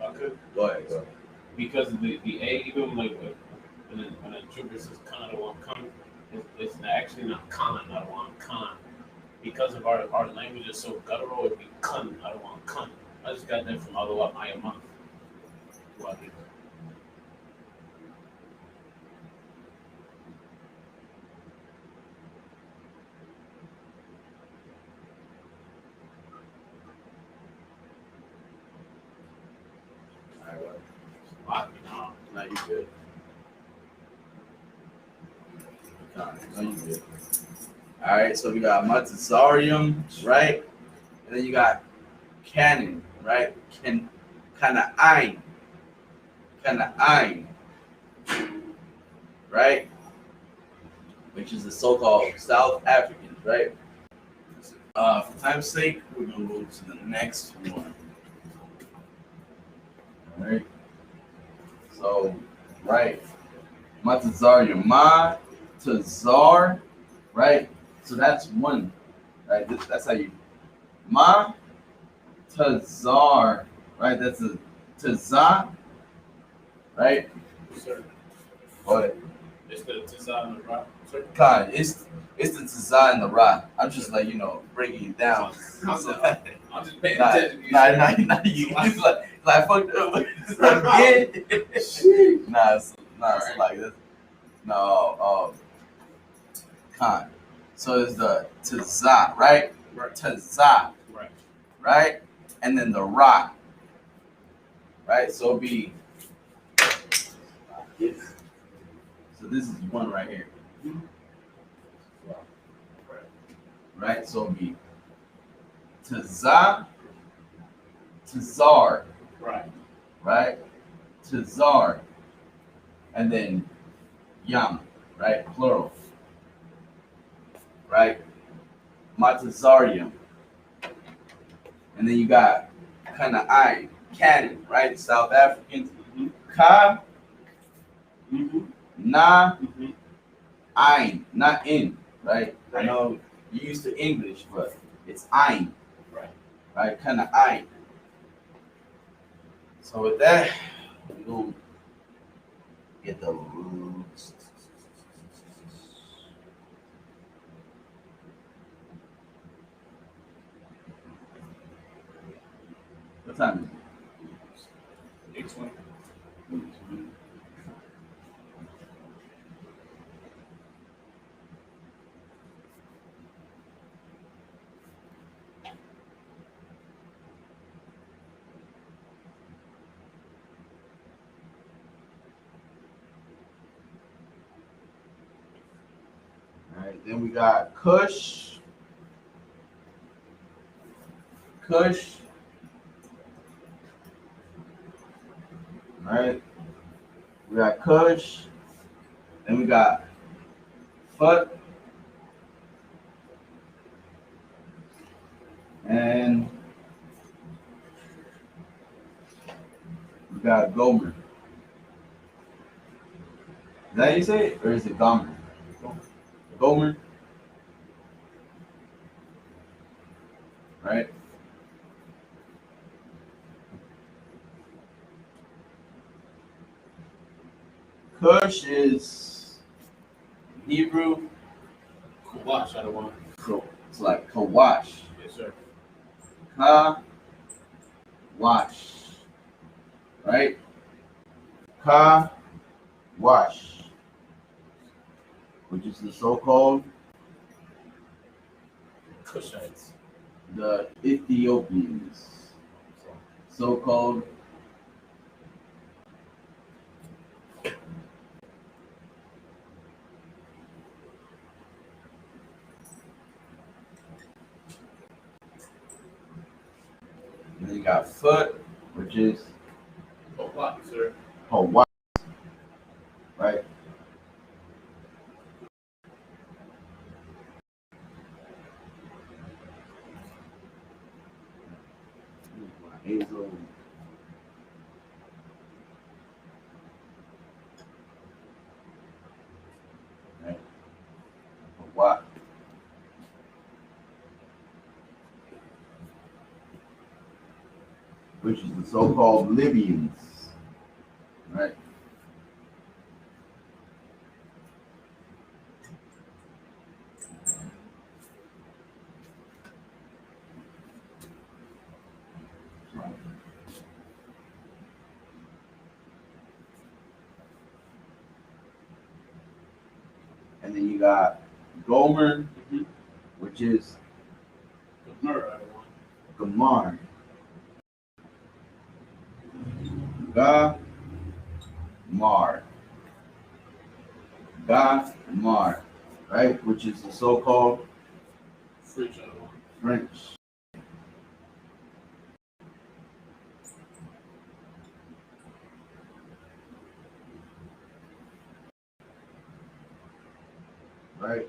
Speaker 1: I could
Speaker 2: Go ahead. Go ahead.
Speaker 1: because of the A even like when a trigger says con I want con it's actually not con I don't want con because of our language is so guttural it'd be con I don't want con. I just got that from Allah I am month.
Speaker 2: All right.
Speaker 1: Wow.
Speaker 2: Now you good. No, you good. All right. So we got Montessorium, right? And then you got Canon, right? Kind of ein, right? Which is the so-called South Africans, right? For time's sake, we're gonna go to the next one. All right. So, right, Matazarium, Matazar, right? So that's one, right? That's how you Matazar, right? That's a Tazar, right?
Speaker 1: Sir.
Speaker 2: But
Speaker 1: It's the design of rock. Sir.
Speaker 2: God, it's the Tazar and the Ra. I'm just like breaking it down.
Speaker 1: I'm just paying
Speaker 2: Nah,
Speaker 1: attention.
Speaker 2: you like fucked up again. It's like this. No, Khan. So it's the Tza, right?
Speaker 1: Right.
Speaker 2: Tza,
Speaker 1: Right.
Speaker 2: right? And then the Ra, right? So it'll be. So this is one right here. Right? So it'll be Tza, Tzar,
Speaker 1: Right.
Speaker 2: right? Tzar, and then Yam, right? Plural, right? Matazarium, and then you got kind of Cannon, right? South Africans, Ka, Na, Ein, not in, right? I know you're used to English, but it's Ein, right? Kind of Ein. So with that, we're gonna get the rules. What time is it?
Speaker 1: 8:20.
Speaker 2: All right, then we got Kush. Kush. All right. We got Kush. Then we got Fut. And we got Gomer. Is that how you say it? Or is it Gomer? Gomer. Right? Kush is Hebrew.
Speaker 1: Kawash, I don't want.
Speaker 2: It's like Kawash.
Speaker 1: Yes, sir.
Speaker 2: Wash. Right? Ka Wash. Which is the so-called
Speaker 1: Kushites.
Speaker 2: the Ethiopians. So-called and then you got Foot, which is
Speaker 1: Kawash, sir.
Speaker 2: Hawaii, right? Hazel. Right? Hawaii. which is the so-called Libyans, right? And then you got Gomer, which is
Speaker 1: Gamur,
Speaker 2: Gamar. Gamar, right? Which is the so-called
Speaker 1: French.
Speaker 2: French. Right?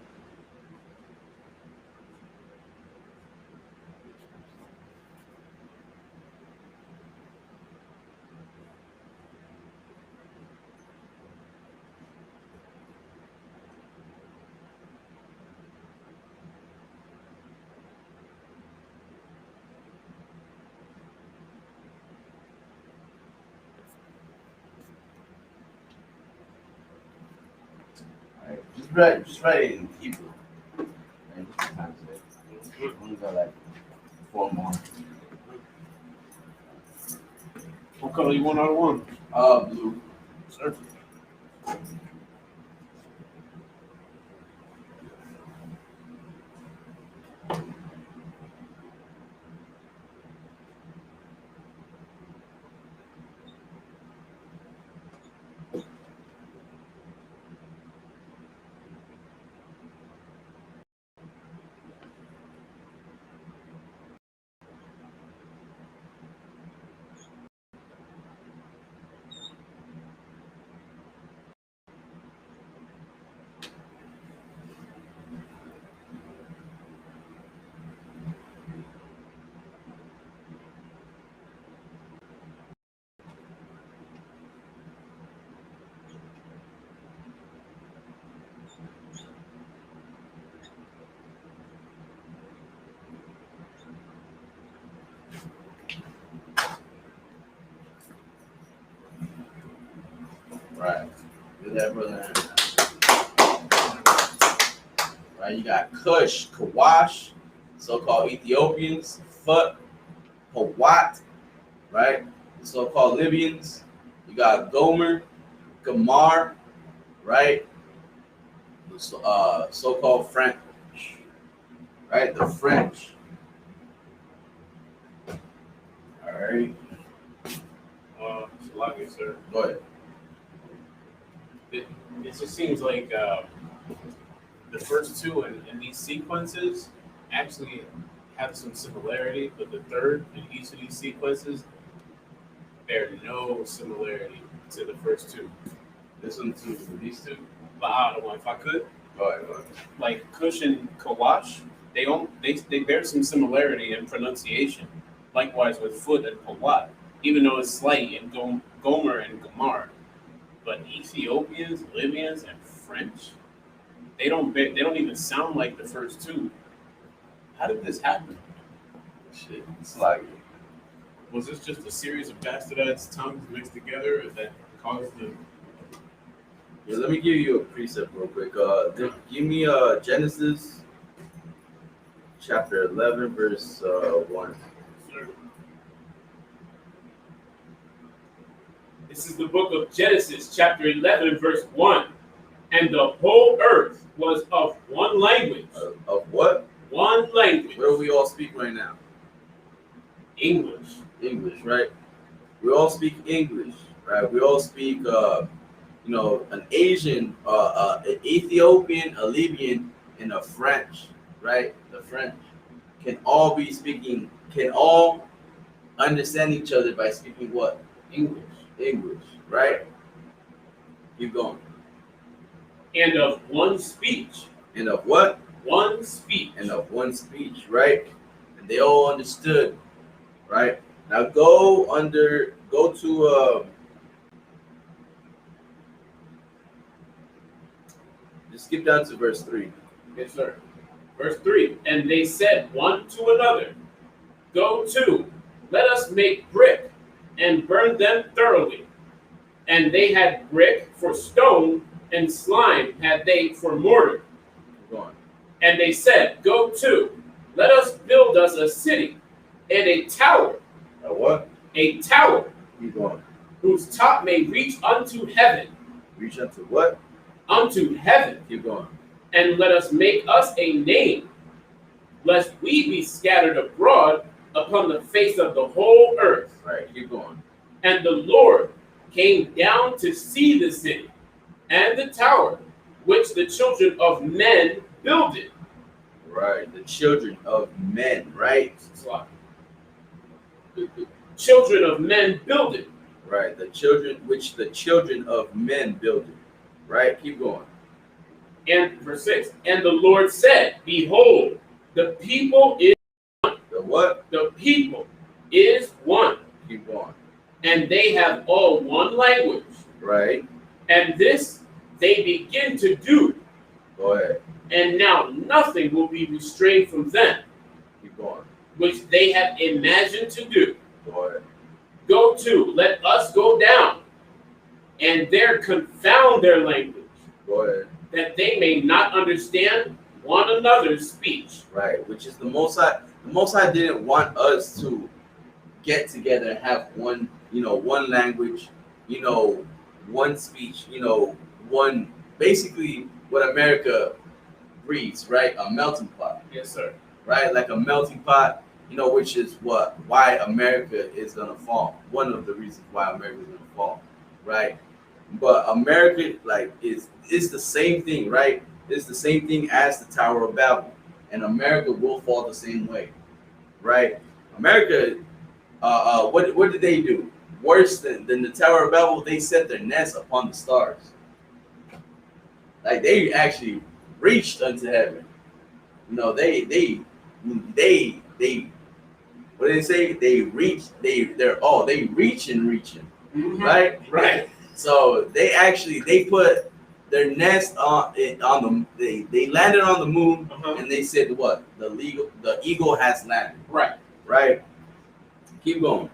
Speaker 2: Right? Just write it in Hebrew. Right? Just the times of it. Only got like 4 more.
Speaker 1: What color you want out of 1?
Speaker 2: Blue.
Speaker 1: Sir.
Speaker 2: Right. Do that, brother. Right, you got Cush, Kawash, so-called Ethiopians, Phut, Hawat, right? The so-called Libyans. You got Gomer, Gamar, right? The so-called French, right? The French. All right.
Speaker 1: Salami, sir.
Speaker 2: Go ahead.
Speaker 1: It just seems like the first two in these sequences actually have some similarity, but the third in each of these sequences bear no similarity to the first two.
Speaker 2: Listen to these two.
Speaker 1: But I don't know if I could.
Speaker 2: Go ahead.
Speaker 1: Like Kush and Kawash, they bear some similarity in pronunciation. Likewise with Foot and Pawat, even though it's slight in Gomer and Gamar. But Ethiopians, Libyans, and French, they don't even sound like the first two. How did this happen?
Speaker 2: Shit, it's like
Speaker 1: Was this just a series of bastardized tongues mixed together that caused the?
Speaker 2: yeah. Let me give you a precept real quick. Give me Genesis chapter 11, verse 1.
Speaker 1: This is the book of Genesis, chapter 11, verse 1. And the whole earth was of one language.
Speaker 2: Of what?
Speaker 1: One language.
Speaker 2: Where do we all speak right now?
Speaker 1: English.
Speaker 2: English, right? We all speak English, right? We all speak, an Asian, an Ethiopian, a Libyan, and a French, right? The French can all understand each other by speaking what? English, right? Keep going.
Speaker 1: And of one speech.
Speaker 2: And of what?
Speaker 1: One speech.
Speaker 2: And of one speech, right? And they all understood, right? Now go to just skip down to verse 3.
Speaker 1: Yes, sir. Verse 3. And they said one to another, Go to, let us make brick and burned them thoroughly. And they had brick for stone, and slime had they for mortar.
Speaker 2: Go on.
Speaker 1: And they said, Go to, let us build us a city, and a tower,
Speaker 2: A what?
Speaker 1: a tower,
Speaker 2: Keep going.
Speaker 1: whose top may reach unto heaven,
Speaker 2: Reach up to what?
Speaker 1: unto heaven.
Speaker 2: Keep going.
Speaker 1: And let us make us a name, lest we be scattered abroad upon the face of the whole earth.
Speaker 2: Right. Keep going.
Speaker 1: And the Lord came down to see the city and the tower, which the children of men builded.
Speaker 2: Right. The children of men. Right.
Speaker 1: The children of men builded.
Speaker 2: Right. The children which the children of men builded. Right. Keep going.
Speaker 1: And verse 6, and the Lord said, Behold, the people is
Speaker 2: The what?
Speaker 1: the people is one,
Speaker 2: Keep going.
Speaker 1: and they have all one language.
Speaker 2: Right.
Speaker 1: And this they begin to do,
Speaker 2: Go ahead.
Speaker 1: and now nothing will be restrained from them,
Speaker 2: Keep going.
Speaker 1: which they have imagined to do.
Speaker 2: Go ahead.
Speaker 1: Go to, let us go down, and there confound their language,
Speaker 2: Go ahead.
Speaker 1: that they may not understand one another's speech.
Speaker 2: Right. Which is the Most High. The Most High didn't want us to get together and have one, one language, one speech, one, basically what America breeds, right? A melting pot,
Speaker 1: Yes, sir.
Speaker 2: right? Like a melting pot, which is why America is gonna fall. One of the reasons why America is gonna fall, right? But America, is the same thing, right? It's the same thing as the Tower of Babel, and America will fall the same way, right? America, what did they do? Worse than the Tower of Babel, they set their nest upon the stars. Like they actually reached unto heaven. They what did they say? They reach. They reaching, right?
Speaker 1: Right.
Speaker 2: So they put their nest on they landed on the moon, and they said what? The eagle has landed.
Speaker 1: Right.
Speaker 2: Right. Keep going.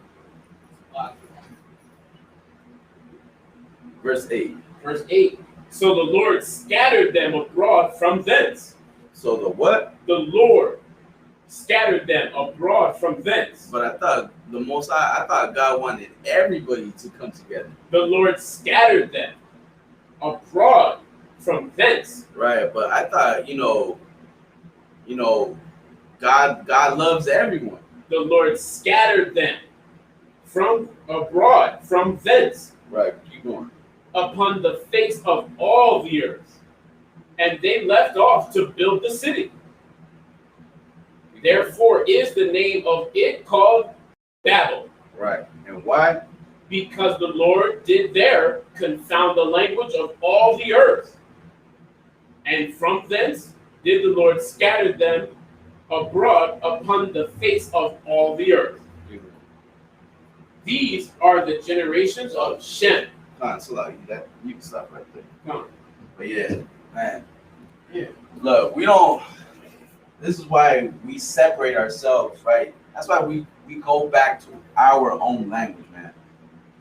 Speaker 2: Verse 8.
Speaker 1: Verse 8. So the Lord scattered them abroad from thence.
Speaker 2: So the what?
Speaker 1: The Lord scattered them abroad from thence.
Speaker 2: But I thought God wanted everybody to come together.
Speaker 1: The Lord scattered them abroad from thence.
Speaker 2: Right, but I thought, God loves everyone.
Speaker 1: The Lord scattered them from abroad from thence
Speaker 2: Right, keep going.
Speaker 1: upon the face of all the earth. And they left off to build the city. Therefore is the name of it called Babel.
Speaker 2: Right, and why?
Speaker 1: Because the Lord did there confound the language of all the earth. And from thence did the Lord scatter them abroad upon the face of all the earth. These are the generations of Shem.
Speaker 2: Come on, so like that you can stop right there.
Speaker 1: Come on.
Speaker 2: But yeah, man.
Speaker 1: Yeah.
Speaker 2: Look, this is why we separate ourselves, right? That's why we go back to our own language, man.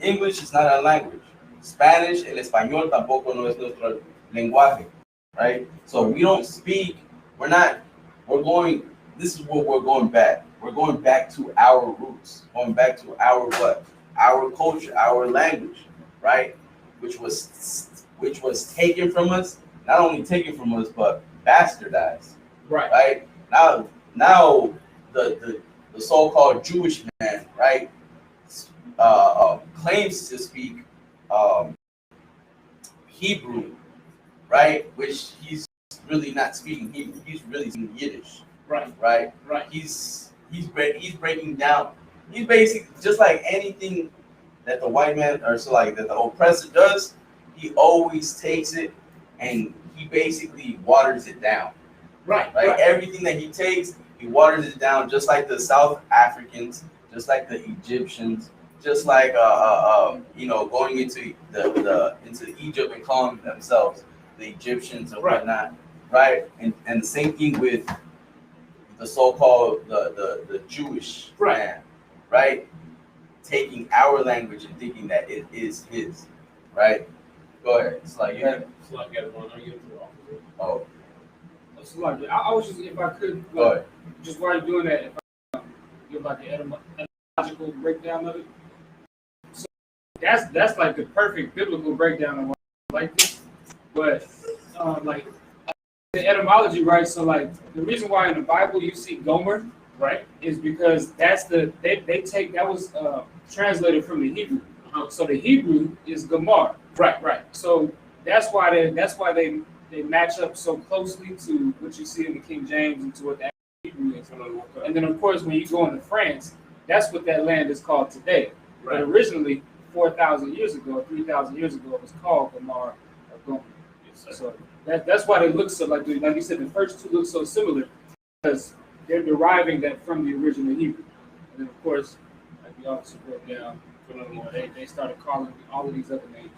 Speaker 2: English is not our language. Spanish, el español tampoco no es nuestro lenguaje, right? So we don't speak, this is what we're going back. We're going back to our roots, going back to our what? Our culture, our language, right? Which was taken from us, not only taken from us, but bastardized.
Speaker 1: Right.
Speaker 2: Right? Now the so-called Jewish man, right, claims to speak Hebrew, right? Which he's really not speaking Hebrew. He's really speaking Yiddish.
Speaker 1: Right.
Speaker 2: Right.
Speaker 1: Right.
Speaker 2: He's breaking down. He's basically just like anything that the white man that the oppressor does. He always takes it and he basically waters it down.
Speaker 1: Right.
Speaker 2: Right.
Speaker 1: Right.
Speaker 2: Everything that he takes, he waters it down, just like the South Africans, just like the Egyptians, just like going into into Egypt and calling themselves the Egyptians and whatnot, right? And the same thing with the so-called the Jewish man, right? taking our language and thinking that it is his, right? Go ahead. It's like you had.
Speaker 1: It's like everyone are you
Speaker 2: Oh,
Speaker 3: So like, I was just, if I could,
Speaker 2: go
Speaker 3: like,
Speaker 2: ahead.
Speaker 3: just while you're doing that, if I give like the etymological breakdown of it. So that's like the perfect biblical breakdown of what I like this. But like the etymology, right? So like the reason why in the Bible you see Gomer, right, is because that's they take that was translated from the Hebrew. So the Hebrew is Gomer. Right. So that's why they match up so closely to what you see in the King James and to what the Hebrew is. And then of course when you go into France, that's what that land is called today. But originally 4,000 years ago, 3,000 years ago, it was called Gomer or Gomer. So that's why they look so like you said, the first two look so similar because they're deriving that from the original Hebrew. And then of course, like we also broke down, they started calling all of these other names.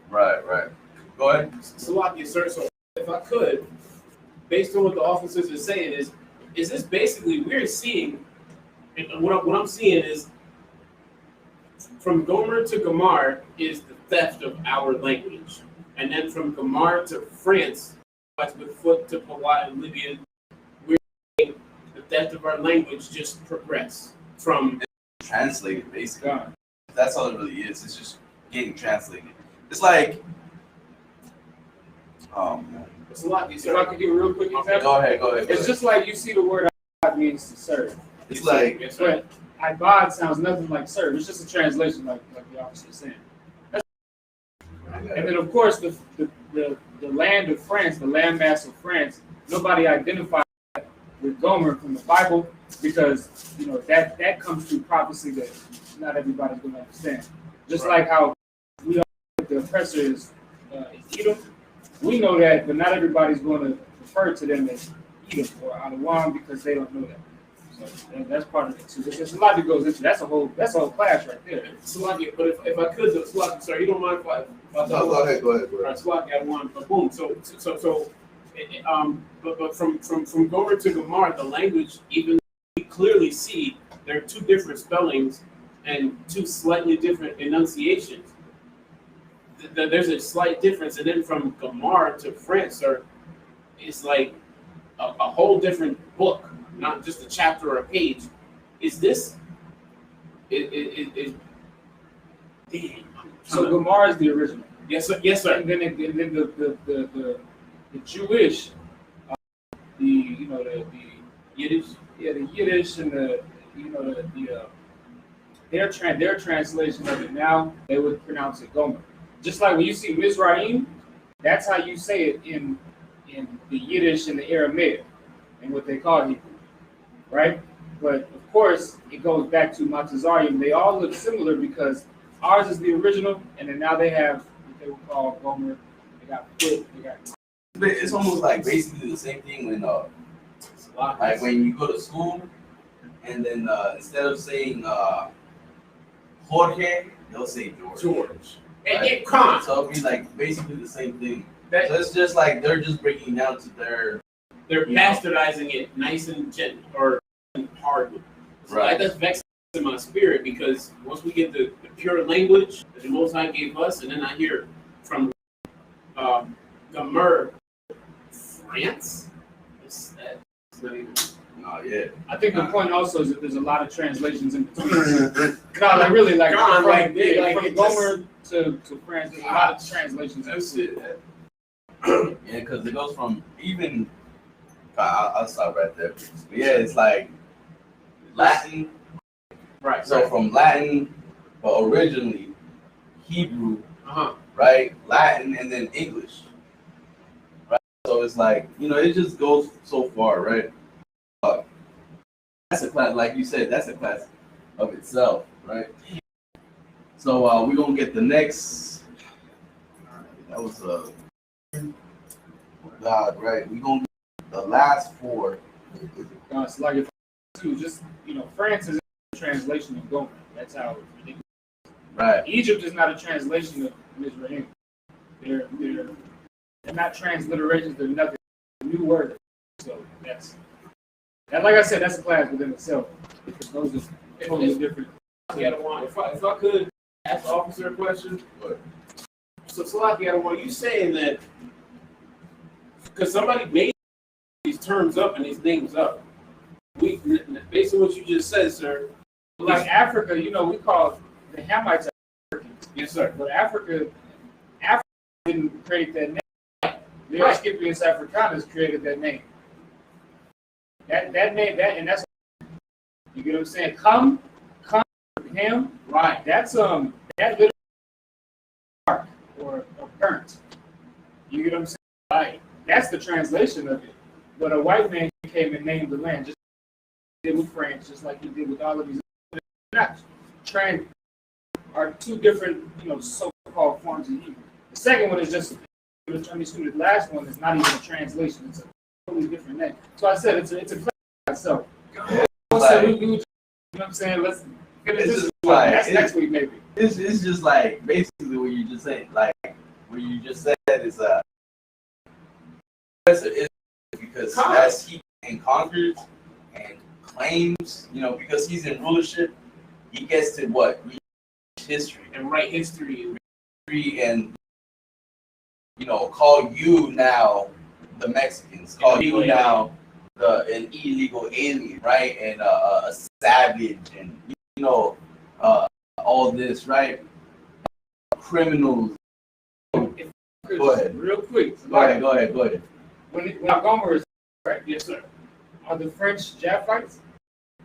Speaker 2: Right. Go ahead.
Speaker 1: Salaki, sir. So if I could, based on what the officers are saying, is this basically we're seeing, and what I'm seeing is from Gomer to Gomer is the theft of our language. And then from Gomer to France, with foot to Hawaii and Libya, we're seeing the theft of our language just progress from
Speaker 2: Translated, basically. That's all it really is. It's just getting translated. It's like,
Speaker 1: it's a lot.
Speaker 3: If I could give a real quick example.
Speaker 2: Go ahead.
Speaker 3: It's just like you see the word "abad" means to serve.
Speaker 2: It's like,
Speaker 3: But "abad" sounds nothing like serve. It's just a translation, like the officer is saying. And then of course the land of France, the landmass of France, nobody identified with Gomer from the Bible because that comes through prophecy that not everybody's going to understand. Just like how we all think the oppressor is Edom, we know that, but not everybody's going to refer to them as Edom or Adawan because they don't know that. So that's part of it too. There's a lot that goes into that's a whole class right there.
Speaker 1: Salaki, but if I could, Salaki, sorry, you don't mind if I
Speaker 2: no, go ahead.
Speaker 1: All right, Salaki, I want, but boom. So, but from Gomer to Gomer, the language, even we clearly see there are two different spellings and two slightly different enunciations. There's a slight difference, and then from Gomer to France, it's like a whole different book, not just a chapter or a page. Is this? Damn.
Speaker 3: So Gomer is the original.
Speaker 1: Yes, sir. Yes, sir.
Speaker 3: And then the Jewish, the
Speaker 1: Yiddish.
Speaker 3: Yeah, the Yiddish and their translation of it now, they would pronounce it Gomer. Just like when you see Mizraim, that's how you say it in the Yiddish and the Aramaic and what they call Hebrew, right? But of course, it goes back to Matazarium. They all look similar because ours is the original, and then now they have what they would call Gomer. They got foot. They got.
Speaker 2: It's almost like basically the same thing when like when you go to school, and then instead of saying Jorge, they'll say George.
Speaker 1: And come on.
Speaker 2: So it'll be like basically the same thing. So
Speaker 1: That,
Speaker 2: it's just like they're just breaking down to their
Speaker 1: they're bastardizing it nice and gentle or hard. So
Speaker 2: Right.
Speaker 1: that's vexing in my spirit because once we get the pure language that the Most High gave us, and then I hear from Gomer, France. It's not even.
Speaker 2: oh yeah.
Speaker 3: I think the point also is that there's a lot of translations in between. No, like really, like
Speaker 1: God,
Speaker 3: from,
Speaker 1: like, yeah, like
Speaker 3: from
Speaker 1: it
Speaker 3: Gomer to France, there's a lot of translations.
Speaker 1: That's
Speaker 3: in between.
Speaker 1: it.
Speaker 2: Yeah, because it goes from even. I'll stop right there. But yeah, it's like Latin.
Speaker 1: Right.
Speaker 2: So from Latin, but originally Hebrew,
Speaker 1: Uh-huh.
Speaker 2: right? Latin and then English. Right. So it's like, it just goes so far, right? That's a class, like you said, that's a class of itself, right? So we're gonna get the next. That was God, right? We're gonna get the last four.
Speaker 3: It's like if France is a translation of Gomer. That's how it.
Speaker 2: Right.
Speaker 3: Egypt is not a translation of Mizraim. They're not transliterations. They're nothing. New word. So and like I said, that's a class within itself because those are totally different
Speaker 1: if I could ask the officer a question. So Salaki Adawan, you saying that because somebody made these terms up and these names up, based on what you just said, sir.
Speaker 3: Like Africa, you know, we call the Hamites Africans.
Speaker 1: Yes, sir.
Speaker 3: But Africa didn't create that name. The Scipius Africanus created that name. That name, and that's, you get what I'm saying? Come, him.
Speaker 1: Right.
Speaker 3: That's that little mark or burnt. You get what I'm saying? Right. That's the translation of it. But a white man came and named the land, just like he did with France, just like he did with all of these. Not are two different, you know, so-called forms of Hebrew. The second one is just, the last one is not even a translation. It's a totally different name. So I said it's a play by itself. So you know what I'm saying? Let's finish this one. That's next week, maybe.
Speaker 2: It's just like basically what you just said. Like what you just said is because as he conquers and claims, you know, because he's in rulership, he gets to what? Read history
Speaker 1: and write history
Speaker 2: and you know, call you now the Mexicans, call you now an illegal alien, right? And a savage, and you know, all this, right? Criminals. Go ahead.
Speaker 3: Real quick.
Speaker 2: Go ahead.
Speaker 3: When Montgomery is right,
Speaker 1: yes, sir.
Speaker 3: Are the French Japhites?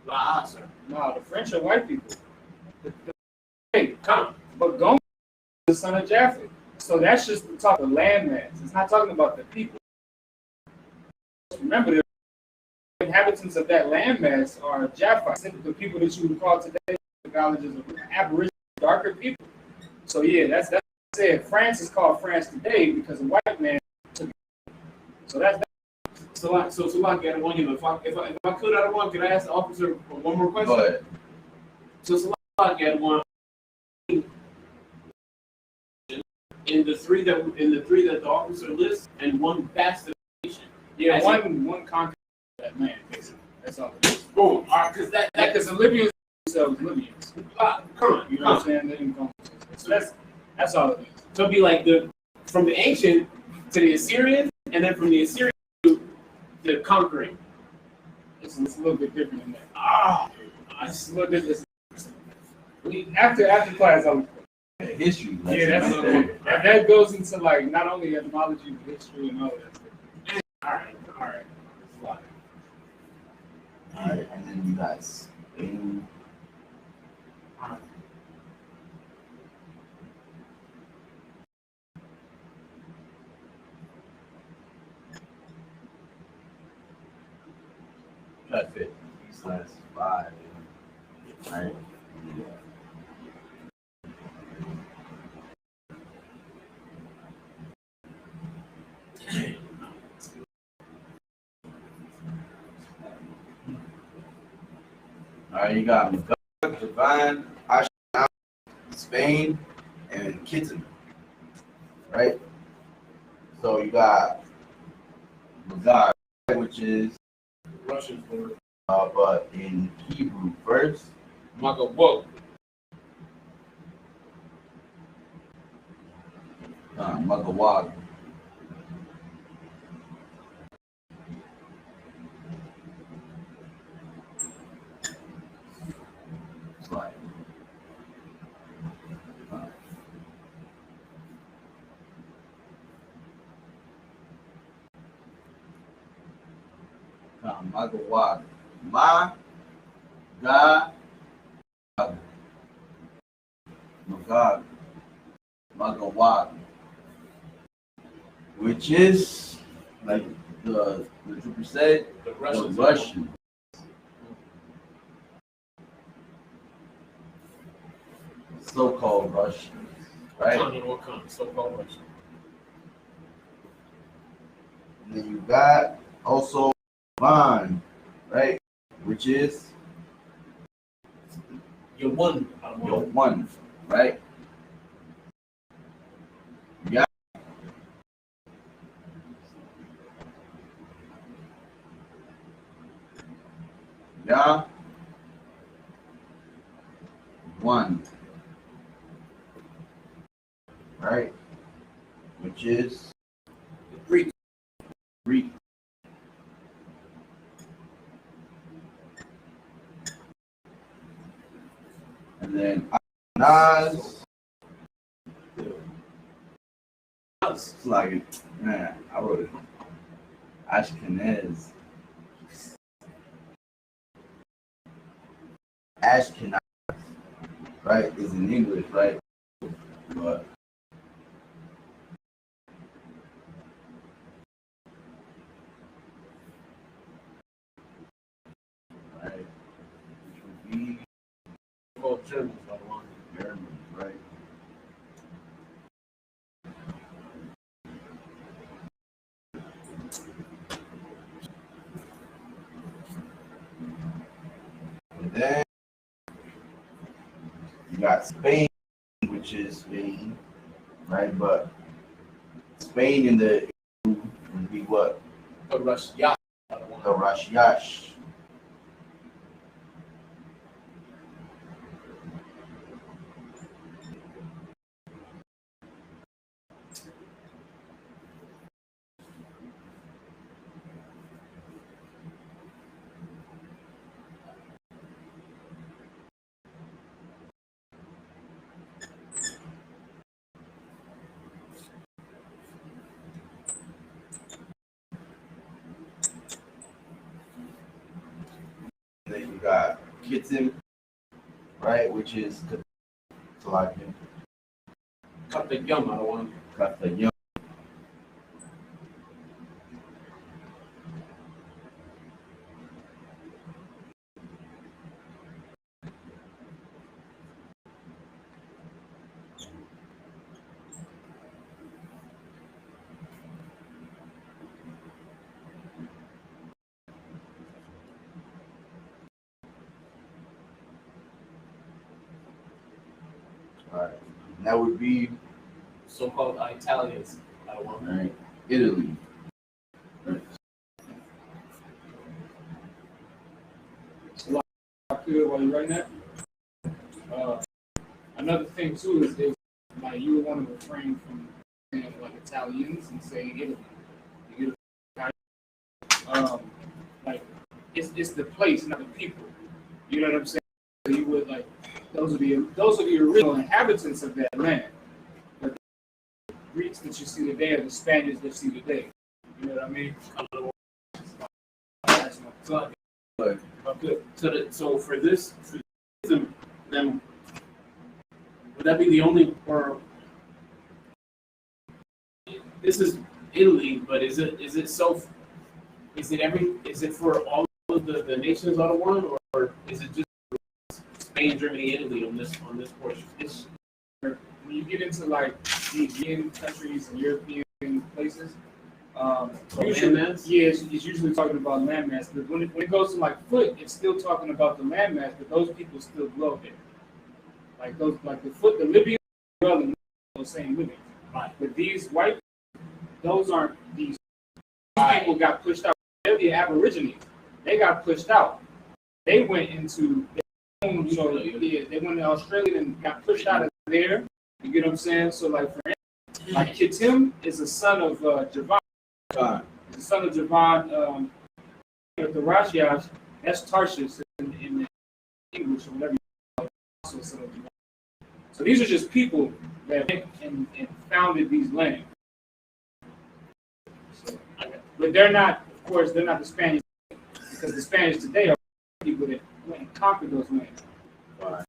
Speaker 1: Nah, sir.
Speaker 3: No, the French are white people. Hey, come. But Gomer is the son of Japhet. So that's just the talk of landmass. It's not talking about the people. Remember, the inhabitants of that landmass are Japhites. The people that you would call today the colleges of aboriginal, darker people. So yeah, that's what I said. France is called France today because a white man took it. So that's that.
Speaker 1: So I get one. If I could, I want. Can I ask the officer one more question?
Speaker 2: Go ahead.
Speaker 1: So I get one. In the three that the officer lists, and one bastard nation.
Speaker 3: Yeah, one conquered that man, basically. That's all it is.
Speaker 1: Boom. All right, because
Speaker 3: because the Libyans themselves Libyans.
Speaker 1: Current.
Speaker 3: You know what I'm saying? They didn't come. So that's all it is.
Speaker 1: So it'd be like from the ancient to the Assyrian, and then from the Assyrian to the conquering.
Speaker 3: It's a little bit different than that. It's a little different. After class,
Speaker 2: History.
Speaker 3: Yeah, that goes into like not only etymology but history and all that. All right.
Speaker 2: All right, and then you guys. Try to fit these last 5. All right. All right, you got Magog, Divine, Ashkenaz, Spain, and Kitten. Right? So you got Magog, which is
Speaker 1: Russian for
Speaker 2: but in Hebrew first.
Speaker 1: Magog.
Speaker 2: Magawag. Right. Magawag. Magog. Magawag. Which is, like the trooper said, the Russian. So-called Russians, right?
Speaker 1: So-called Russian.
Speaker 2: And then you got also Van, right? Which is
Speaker 1: your one,
Speaker 2: right? Yeah. one, right? Which is
Speaker 1: Greek.
Speaker 2: Greek. And then Nas. It's like, man, I wrote it. Ashkenaz. Ashkenaz, right, is in English, right? But right, which would be
Speaker 1: Well, Germans, I want.
Speaker 2: Germans, right? And then you got Spain, which is Spain, right? But Spain in the would be what?
Speaker 1: The Russia. I don't want.
Speaker 2: The Rashiash. And then you got Kittim, right? Which is Slovakian.
Speaker 1: Cut the yum, I don't want.
Speaker 2: Catalan. All right. And that would be
Speaker 1: So-called Italians, I don't want.
Speaker 2: right, Italy. Right.
Speaker 3: Good while you're writing that. Another thing too is like you would want to refrain from saying like Italians and saying Italy. You get like it's the place, not the people. You know what I'm saying? So you would like those are the original inhabitants of that land. But the Greeks that you see today are the Spaniards that you see today. You know what I mean?
Speaker 1: So for this, then would that be the only, or this is Italy, but is it for all of the nations out of one, or is it just Spain, Germany, Italy on this portion?
Speaker 3: It's when you get into like European countries and European places, usually,
Speaker 1: landmass?
Speaker 3: yeah, it's usually talking about landmass. But when it goes to like foot, it's still talking about the landmass. But those people still dwell there. Like the Libyans dwell in those same living.
Speaker 1: Right.
Speaker 3: But these white, those aren't these people got pushed out. They're the Aborigines. They got pushed out. They went into their own, they went to Australia and got pushed out of there. You get what I'm saying? So like for instance, like Kittim is a son of Javan. He's the son of Javan. The Rashiash, that's Tarshish in English or whatever. Also son of Javan. So these are just people that went and founded these lands. So, but they're not, of course, they're not the Spaniards, because the Spaniards today are people that went and conquered those lands.
Speaker 2: Right.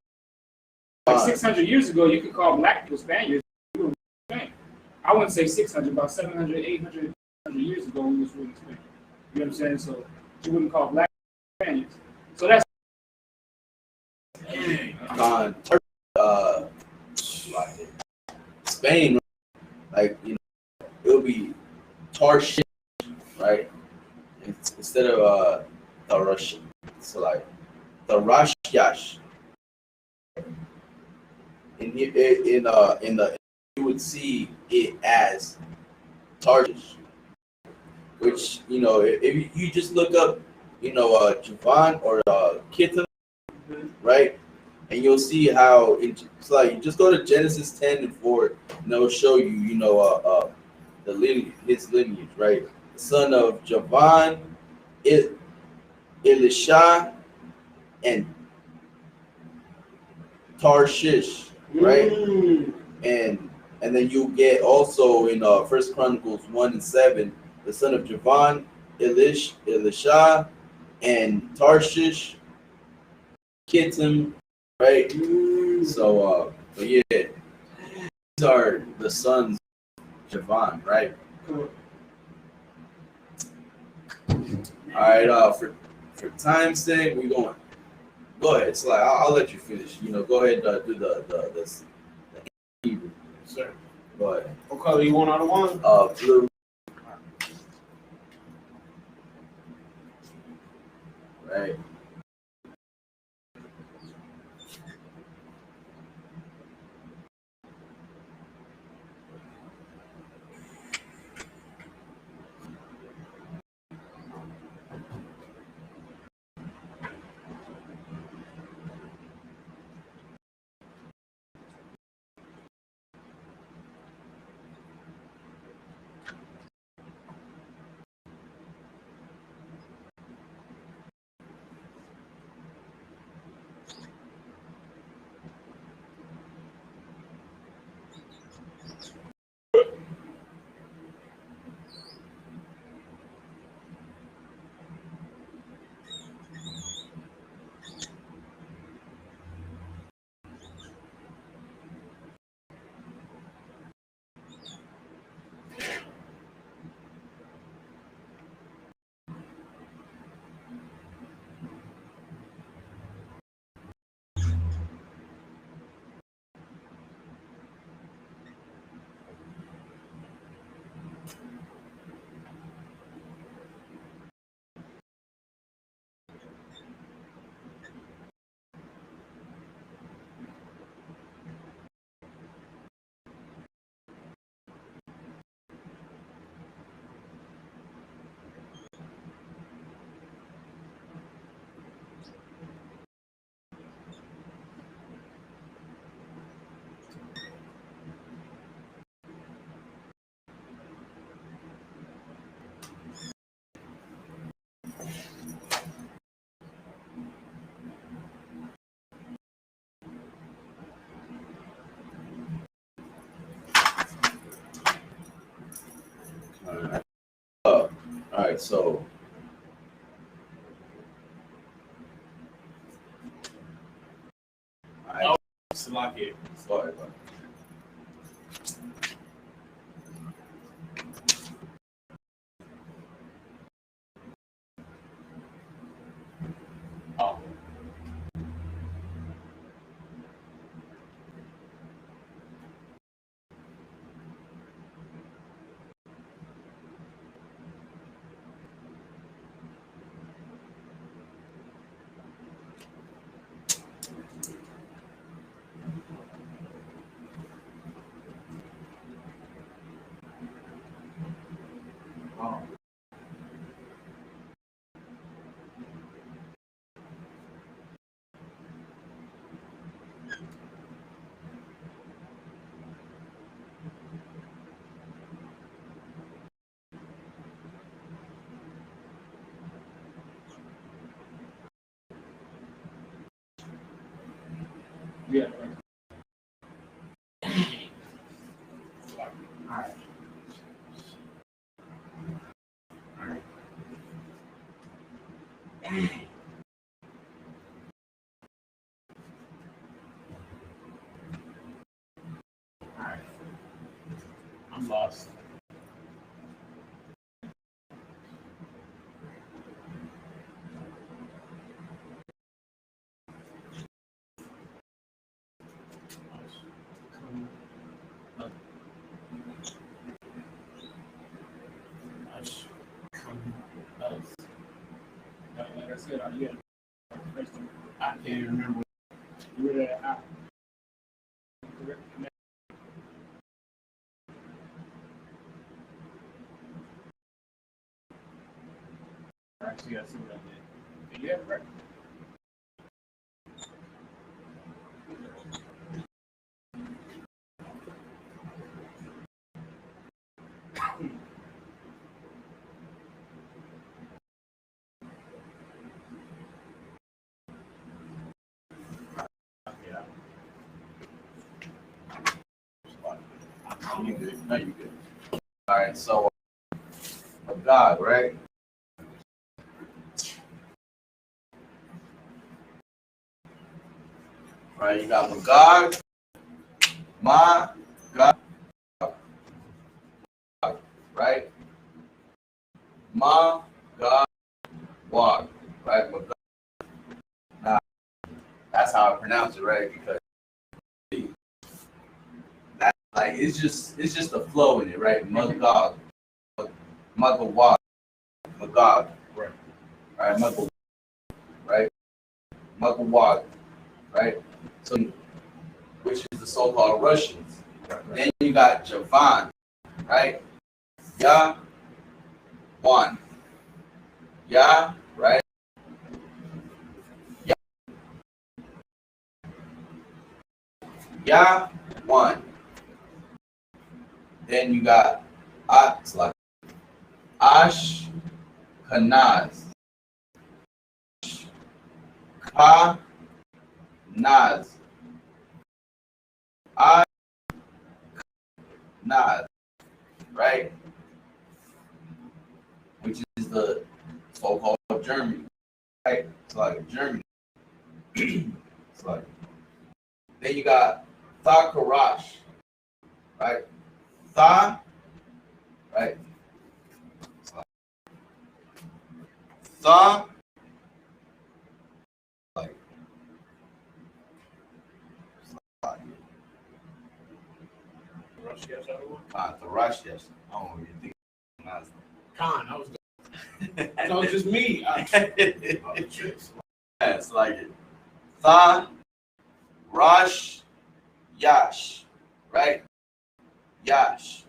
Speaker 3: Like 600 years ago, you could call black people Spaniards. We were Spain. I wouldn't say 600, about 700, 800 years ago, we was ruling Spain. You know what I'm saying? So you wouldn't call black Spaniards. So that's
Speaker 2: Spain, like it'll be Tarshish, right? Instead of the Russian, so like the Rashiash. In the you would see it as Tarshish, which if you just look up Javan or Kittim, right, and you'll see how it's like. Just go to Genesis 10 and 4, and it'll show you, the lineage, his lineage, right? The son of Javan, Elisha, and Tarshish, right? And then you get also in First Chronicles 1 and 7, the son of Javan, Elisha, and Tarshish, Kittim, right? So, but yeah, these are the sons of Javan, right?
Speaker 3: Cool.
Speaker 2: All right. For time's sake, we're going. Go ahead, Sly. I'll let you finish. Go ahead. Do the Hebrew.
Speaker 1: Sir.
Speaker 2: Go ahead.
Speaker 1: What color you want out of one?
Speaker 2: Blue. Right. All right. All right. So. All right.
Speaker 1: Slocky.
Speaker 2: Sorry.
Speaker 1: Oh.
Speaker 2: Oh.
Speaker 3: Yeah.
Speaker 1: All right. All right. All right. I'm lost.
Speaker 3: Like I said, yeah.
Speaker 1: I can't remember. Actually, I see what I did.
Speaker 3: Yeah, right.
Speaker 2: You good? No, you good. All right. So, God, right? All right. You got Magog, Ma, God, right? Ma, God, Wag, right? Magog. Now, that's how I pronounce it, right? Because that, like, it's just the flow in it, right? Magog, Magog, Magog,
Speaker 1: Right.
Speaker 2: All right? Magog, right? Magog, right? So, which is the so-called Russians. Then you got Javan, right? Ya, one. Ya, right? Ya, ya, one. Then you got like Ash, Kanaz, Ka, Naz, Ash, Naz, right? Which is the so-called Germany, right? It's like Germany. It's like, then you got Thakarash, right? Tha, right? It's like Tha, like,
Speaker 1: Rush, yes, I don't
Speaker 2: Tharash, yes. I don't know what you think.
Speaker 1: Con, that was just me.
Speaker 2: It's like it. Tha, Rash, Yash, right? Yash.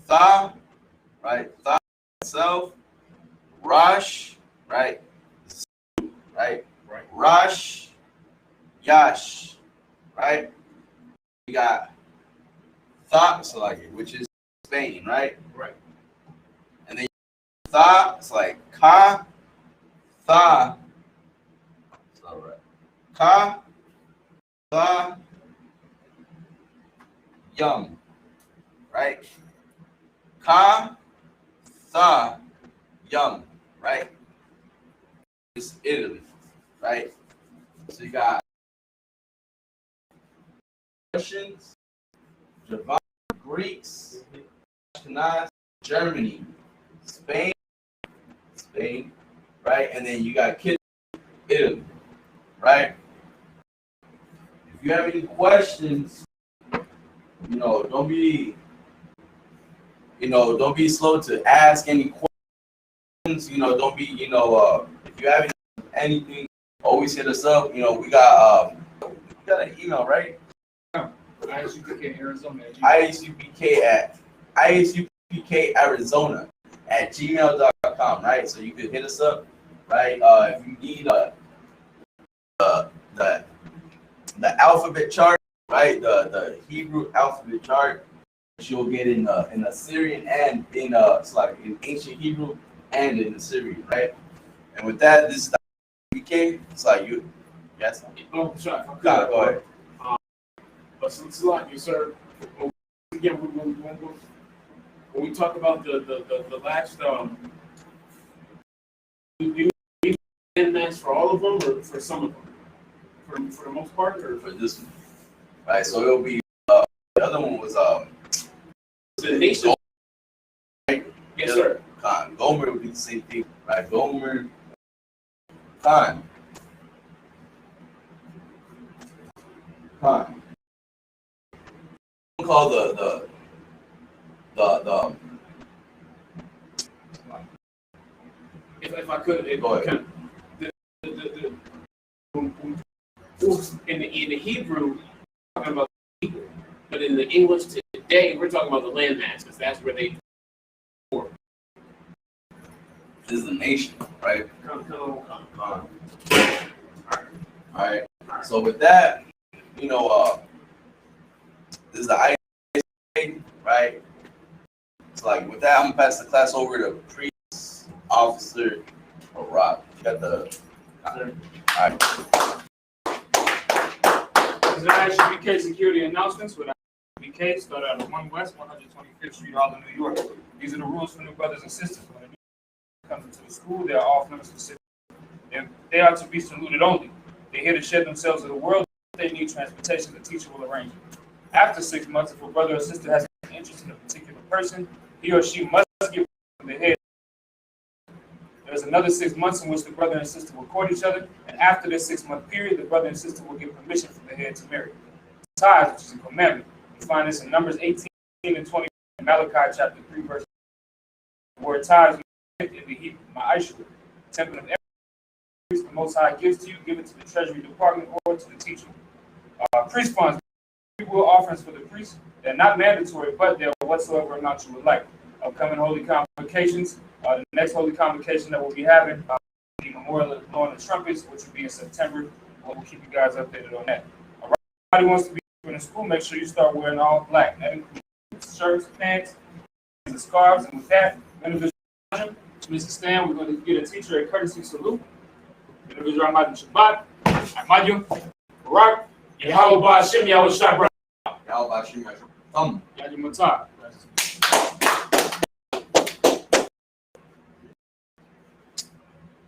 Speaker 2: Tha, right? Tha itself. Rash, right? Right?
Speaker 1: Right.
Speaker 2: Rash, Yash, right? You got Tha, it's like it, which is Spain, right?
Speaker 1: Right.
Speaker 2: And then Tha, it's like Ka, Tha, it's all right. Ka, Tha, Yum, right? Ka, Tha, Yum, right? It's Italy, right? So you got Russians, Javan, Greeks, Ashkenaz, Germany, Spain, right? And then you got Italy, right? If you have any questions, don't be slow to ask any questions. Don't be, if you have anything, always hit us up. We got an email, right?
Speaker 3: ISUPK Arizona.
Speaker 2: ISUPK Arizona at gmail.com, right? So you can hit us up, right? If you need the alphabet chart, right? The Hebrew alphabet chart, which you'll get in Assyrian and it's like in ancient Hebrew and in Assyrian, right? And with that, this is the ISUPK. It's like you. Yes.
Speaker 1: Oh, sorry.
Speaker 2: Go ahead.
Speaker 1: But since like you, sir, again, when we talk about the last, do you end match for all of them or for some of them? For the most part, or
Speaker 2: For this one, right? So it'll be the other one was
Speaker 1: the nation?
Speaker 2: Right?
Speaker 1: Yes, sir.
Speaker 2: Khan. Gomer would be the same thing, right? Gomer, Khan. Call the
Speaker 1: If I could,
Speaker 2: Go ahead.
Speaker 1: In the Hebrew, we're talking about the people, but in the English today, we're talking about the landmass because that's where they.
Speaker 2: This is the nation, right?
Speaker 1: Come.
Speaker 2: All right. So with that, this is the ISUPK, right? It's like with that, I'm gonna pass the class over to Priest Officer Rob. You got the. All right.
Speaker 3: This is ISUPK security announcements with ISUPK, started out of 1 West, 125th Street, Harlem, New York. These are the rules for new brothers and sisters. When a new comes into the school, they are off limits specific. They are to be saluted only. They're here to shed themselves to the world. If they need transportation, the teacher will arrange it. After 6 months, if a brother or sister has an interest in a particular person, he or she must give the head. There's another 6 months in which the brother and sister will court each other, and after this 6-month period, the brother and sister will get permission from the head to marry. Tithes, which is a commandment. You find this in Numbers 18 and 20, in Malachi chapter 3, verse 1. The word tithes in the Hebrew, ma'ashu, temple of every priest the Most High gives to you, give it to the Treasury Department or to the teacher. Priest funds, will offerings for the priest. They're not mandatory, but they're whatsoever amount you would like. Upcoming holy convocations. The next holy convocation that we'll be having, the memorial of blowing the trumpets, which will be in September. We'll keep you guys updated on that. Everybody wants to be in the school, make sure you start wearing all black. That includes shirts, pants, and scarves. And with that, individual, Mr. Stan, we're going to get a teacher a courtesy salute. Individual Ahmad Shabbat, Ahmad Barak, Yahweh Ba'Shem, Yahweh Shabbat,
Speaker 2: Yahweh Ba'Shem, Yahweh Shabbat.
Speaker 3: Yahweh Matar.